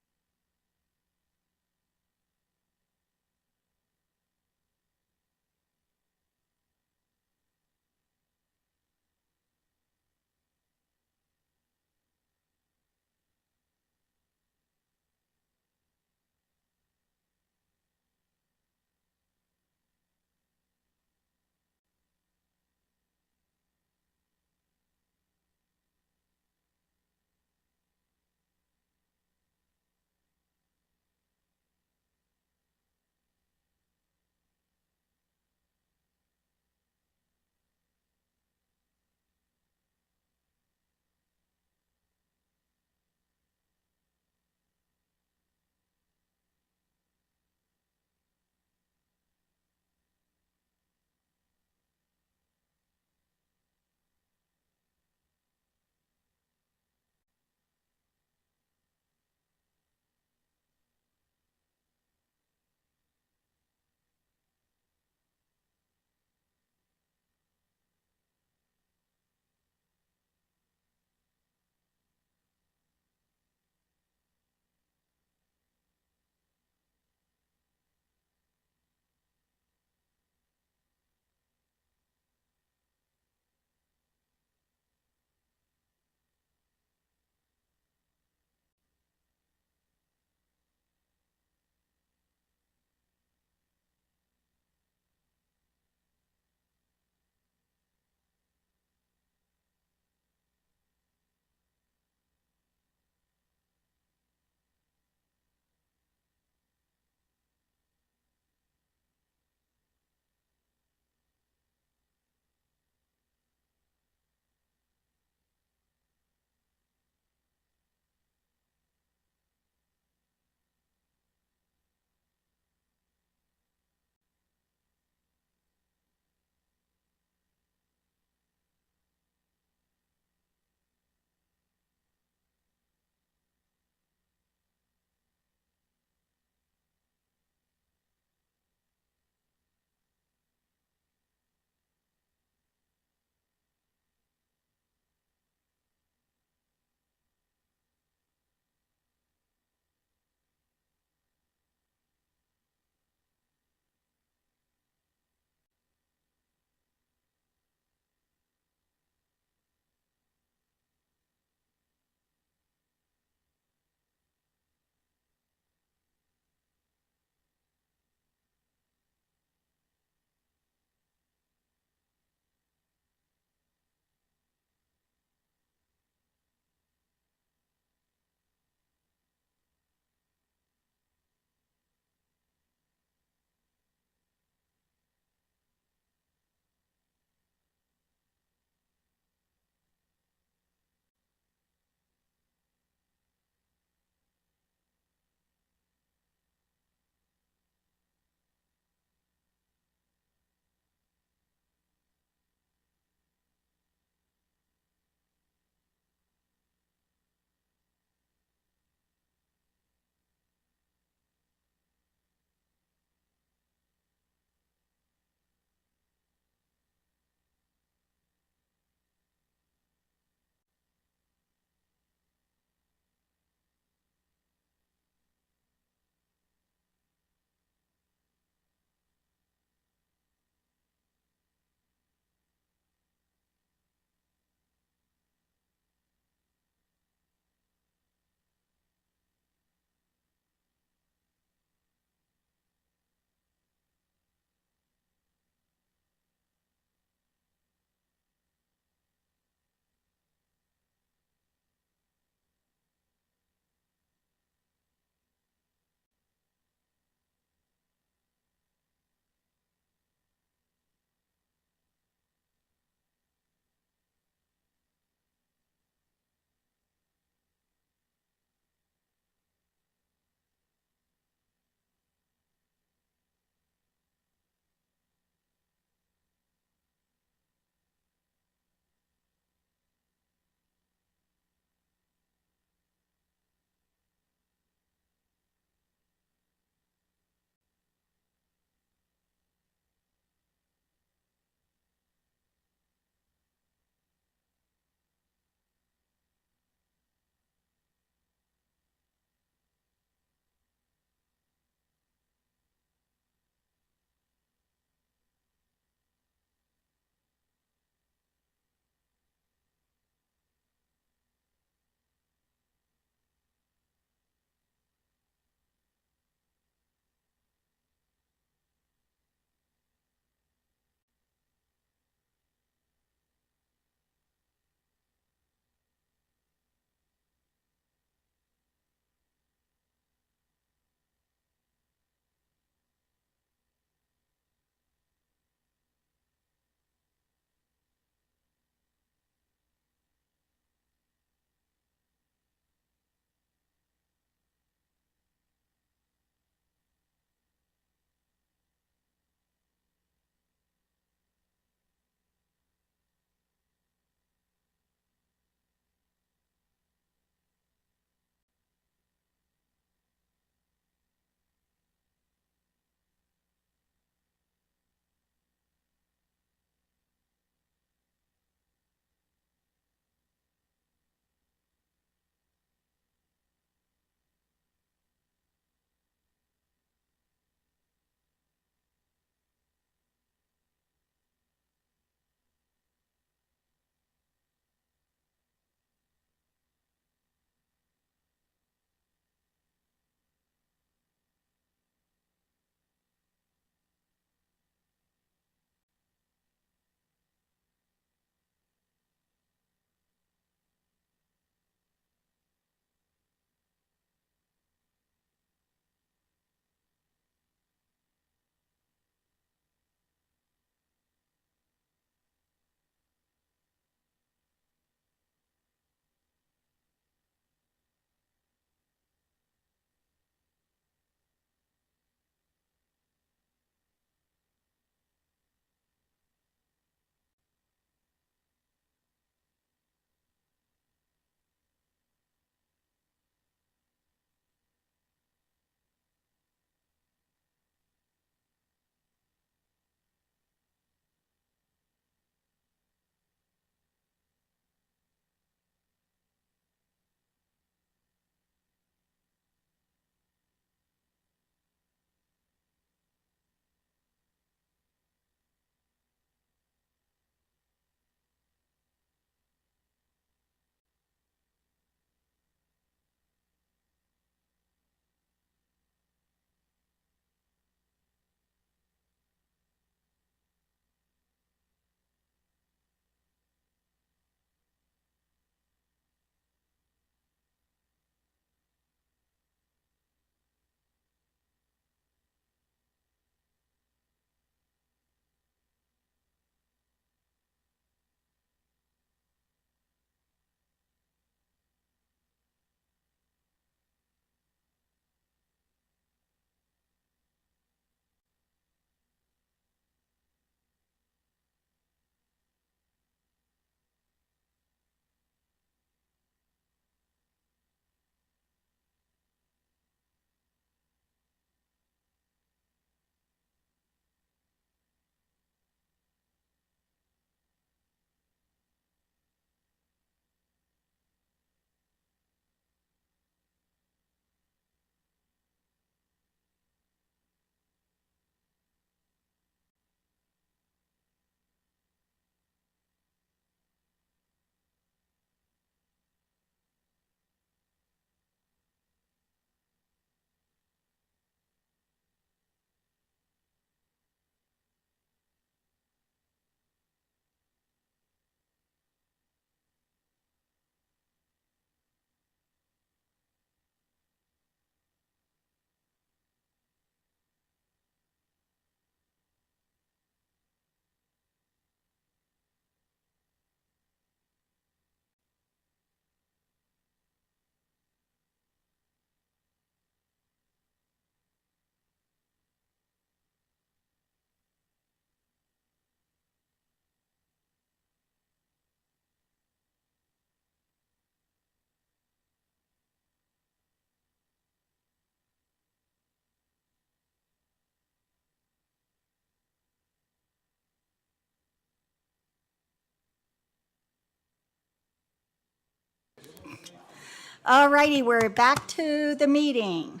All righty, we're back to the meeting.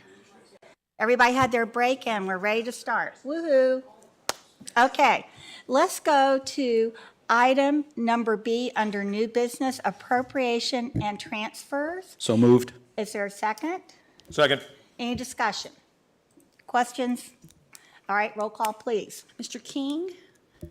Everybody had their break and we're ready to start. Woohoo. Okay, let's go to item number B under new business appropriation and transfers. So moved. Is there a second? Second. Any discussion? Questions? All right, roll call, please. Mr. King?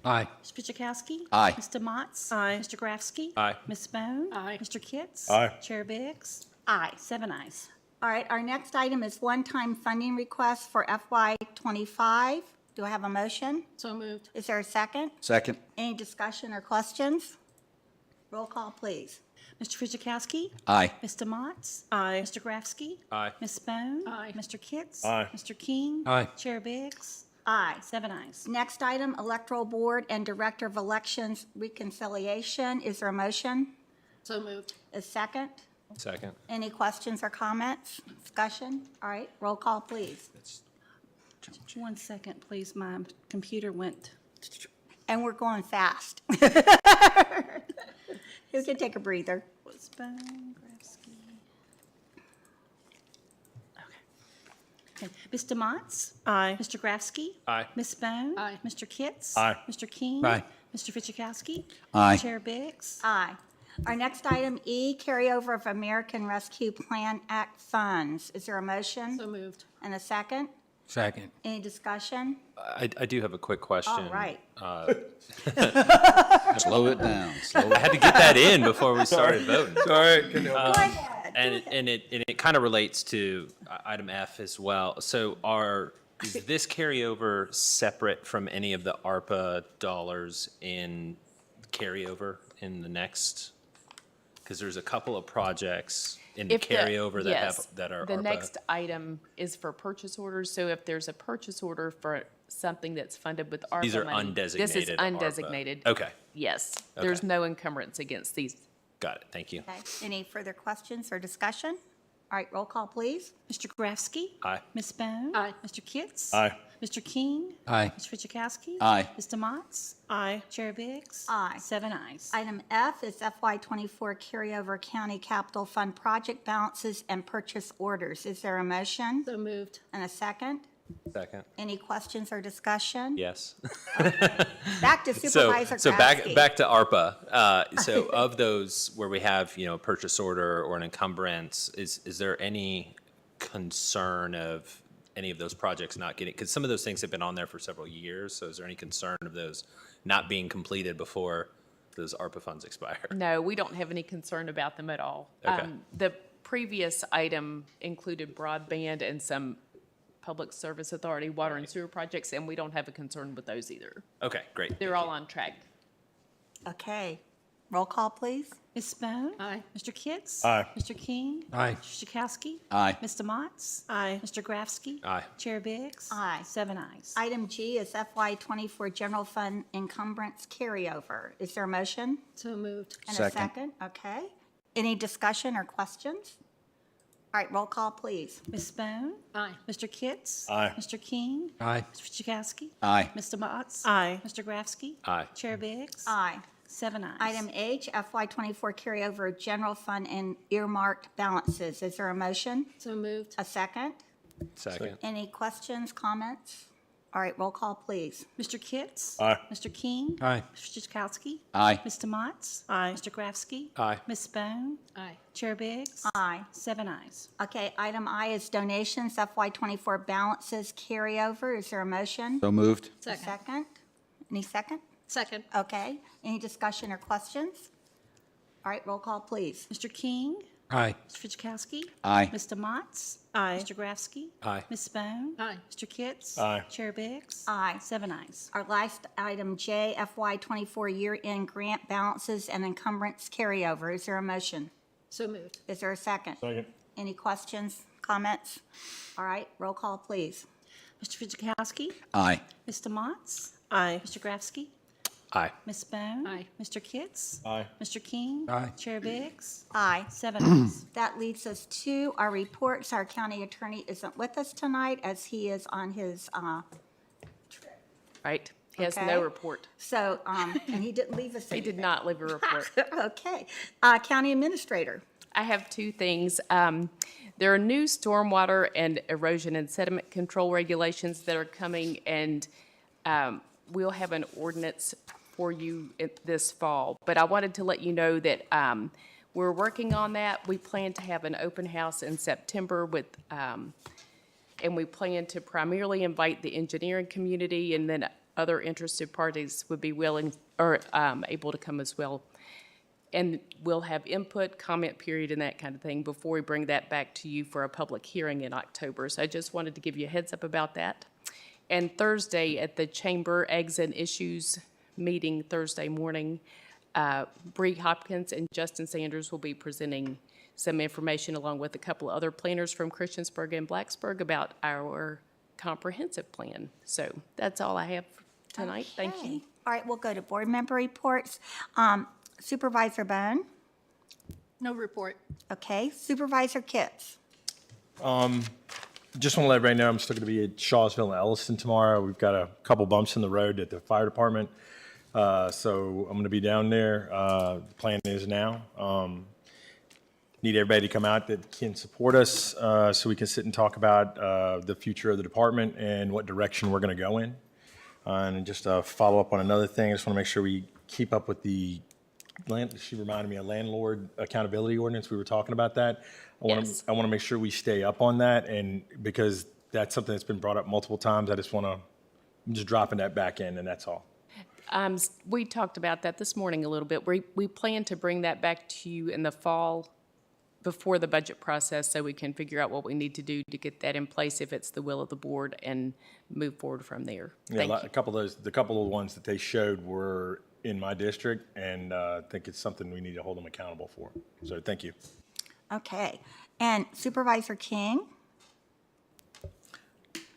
Aye. Mr. Fidzikowski? Aye. Mr. Motts? Aye. Mr. Grafsky? Aye. Ms. Bone? Aye. Mr. Kitts? Aye. Chair Biggs? Aye. 7 ayes. All right, our next item is one-time funding request for FY '25. Do I have a motion? So moved. Is there a second? Second. Any discussion or questions? Roll call, please. Mr. Fidzikowski? Aye. Mr. Motts? Aye. Mr. Grafsky? Aye. Ms. Bone? Aye. Mr. Kitts? Aye. Mr. King? Aye. Chair Biggs? Aye. 7 ayes. Next item, Electoral Board and Director of Elections reconciliation. Is there a motion? So moved. A second? Second. Any questions or comments? Discussion? All right, roll call, please. 1 second, please. My computer went. And we're going fast. You can take a breather. Was Bone, Grafsky. Okay. Mr. Motts? Aye. Mr. Grafsky? Aye. Ms. Bone? Aye. Mr. Kitts? Aye. Mr. King? Aye. Mr. Fidzikowski? Aye. Chair Biggs? Aye. Our next item, E, carryover of American Rescue Plan Act funds. Is there a motion? So moved. And a second? Second. Any discussion? I do have a quick question. All right. Slow it down. I had to get that in before we started voting. Sorry. Go ahead. And it kind of relates to item F as well. So is this carryover separate from any of the ARPA dollars in carryover in the next? Because there's a couple of projects in the carryover that are The ARPA. next item is for purchase orders, so if there's a purchase order for something that's funded with ARPA These are money, this is undesignated ARPA. undesignated. Okay. Yes, there's Okay. no encumbrance against these. Got it. Thank you. Okay. Any further questions or discussion? All right, roll call, please. Mr. Grafsky? Aye. Ms. Bone? Aye. Mr. Kitts? Aye. Mr. King? Aye. Mr. Fidzikowski? Aye. Mr. Motts? Aye. Chair Biggs? Aye. 7 ayes. Item F is FY '24 carryover county capital fund project balances and purchase orders. Is there a motion? So moved. And a second? Second. Any questions or discussion? Yes. Back to Supervisor So Grafsky. back to ARPA. So of those where we have, a purchase order or an encumbrance, is there any concern of any of those projects not getting, because some of those things have been on there for several years, so is there any concern of those not being completed before those ARPA funds expire? No, we don't have any concern about them at all. Okay. The previous item included broadband and some public service authority, water and sewer projects, and we don't have a concern with those either. Okay, great. They're all on track. Okay. Roll call, please. Ms. Bone? Aye. Mr. Kitts? Aye. Mr. King? Aye. Mr. Fidzikowski? Aye. Mr. Motts? Aye. Mr. Grafsky? Aye. Chair Biggs? Aye. 7 ayes. Item G is FY '24 general fund encumbrance carryover. Is there a motion? So moved. And a Second. second? Okay. Any discussion or questions? All right, roll call, please. Ms. Bone? Aye. Mr. Kitts? Aye. Mr. King? Aye. Mr. Fidzikowski? Aye. Mr. Motts? Aye. Mr. Grafsky? Aye. Chair Biggs? Aye. 7 ayes. Item H, FY '24 carryover general fund and earmarked balances. Is there a motion? So moved. A second? Second. Any questions, comments? All right, roll call, please. Mr. Kitts? Aye. Mr. King? Aye. Mr. Fidzikowski? Aye. Mr. Motts? Aye. Mr. Grafsky? Aye. Ms. Bone? Aye. Chair Biggs? Aye. 7 ayes. Okay, item I is donations, FY '24 balances carryover. Is there a motion? So moved. A second? Any second? Second. Okay. Any discussion or questions? All right, roll call, please. Mr. King? Aye. Mr. Fidzikowski? Aye. Mr. Motts? Aye. Mr. Grafsky? Aye. Ms. Bone? Aye. Mr. Kitts? Aye. Chair Biggs? Aye. 7 ayes. Our last item, J, FY '24 year-end grant balances and encumbrance carryover. Is there a motion? So moved. Is there a second? Second. Any questions, comments? All right, roll call, please. Mr. Fidzikowski? Aye. Mr. Motts? Aye. Mr. Grafsky? Aye. Ms. Bone? Aye. Mr. Kitts? Aye. Mr. King? Aye. Chair Biggs? Aye. 7 ayes. That leads us to our reports. Our county attorney isn't with us tonight as he is on his, Right? He has Okay. no report. and he didn't leave us He did anything. not leave a report. Okay. County administrator. I have two things. There are new stormwater and erosion and sediment control regulations that are coming, and we'll have an ordinance for you this fall. But I wanted to let you know that we're working on that. We plan to have an open house in September with, and we plan to primarily invite the engineering community, and then other interested parties would be willing or able to come as well. And we'll have input, comment period, and that kind of thing before we bring that back to you for a public hearing in October. So I just wanted to give you a heads up about that. And Thursday at the Chamber Eggs and Issues meeting Thursday morning, Bree Hopkins and Justin Sanders will be presenting some information along with a couple of other planners from Christiansburg and Blacksburg about our comprehensive plan. So that's all I have tonight. Thank you. Okay. All right, we'll go to board member reports. Supervisor Bone? No report. Okay. Supervisor Kitts? Just want to let everybody know I'm still going to be at Shawsville and Elliston tomorrow. We've got a couple bumps in the road at the fire department. So I'm going to be down there. The plan is now. Need everybody to come out that can support us so we can sit and talk about the future of the department and what direction we're going to go in. And just follow up on another thing, I just want to make sure we keep up with the she reminded me of landlord accountability ordinance. We were talking about that. I want to make sure we stay up on that, and because that's something that's been brought up multiple times, I'm just dropping that back in, and that's all. We talked about that this morning a little bit. We plan to bring that back to you in the fall before the budget process so we can figure out what we need to do to get that in place if it's the will of the board and move forward from there. Yeah, a couple of the ones that they showed were in my district, and I think it's something we need to hold them accountable for. So thank you. Okay. And Supervisor King?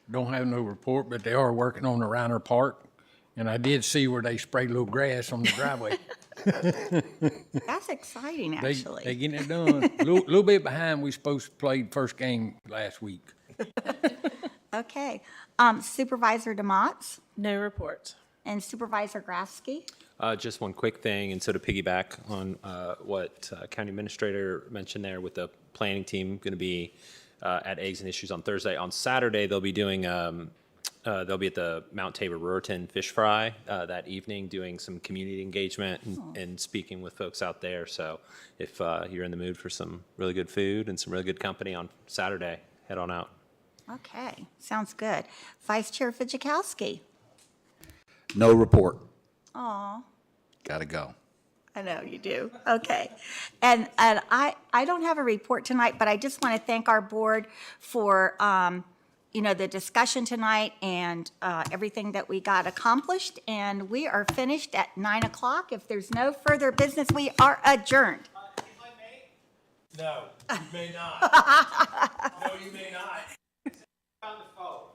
Don't have no report, but they are working on the Reiner Park, and I did see where they sprayed a little grass on the driveway. That's exciting, actually. They getting it done. Little bit behind. We supposed to play first game last week. Okay. Supervisor DeMotts? No report. And Supervisor Grafsky? Just one quick thing, and so to piggyback on what County Administrator mentioned there with the planning team going to be at Eggs and Issues on Thursday. On Saturday, they'll be doing, they'll be at the Mount Tabor Ruritan Fish Fry that evening doing some community engagement and speaking with folks out there. So if you're in the mood for some really good food and some really good company on Saturday, head on out. Okay. Sounds good. Vice Chair Fidzikowski? No report. Aw. Gotta go. I know you do. Okay. And I don't have a report tonight, but I just want to thank our board for, the discussion tonight and everything that we got accomplished. And we are finished at 9 o'clock. If there's no further business, we are adjourned. If I may? No, you may not. No, you may not. On the phone.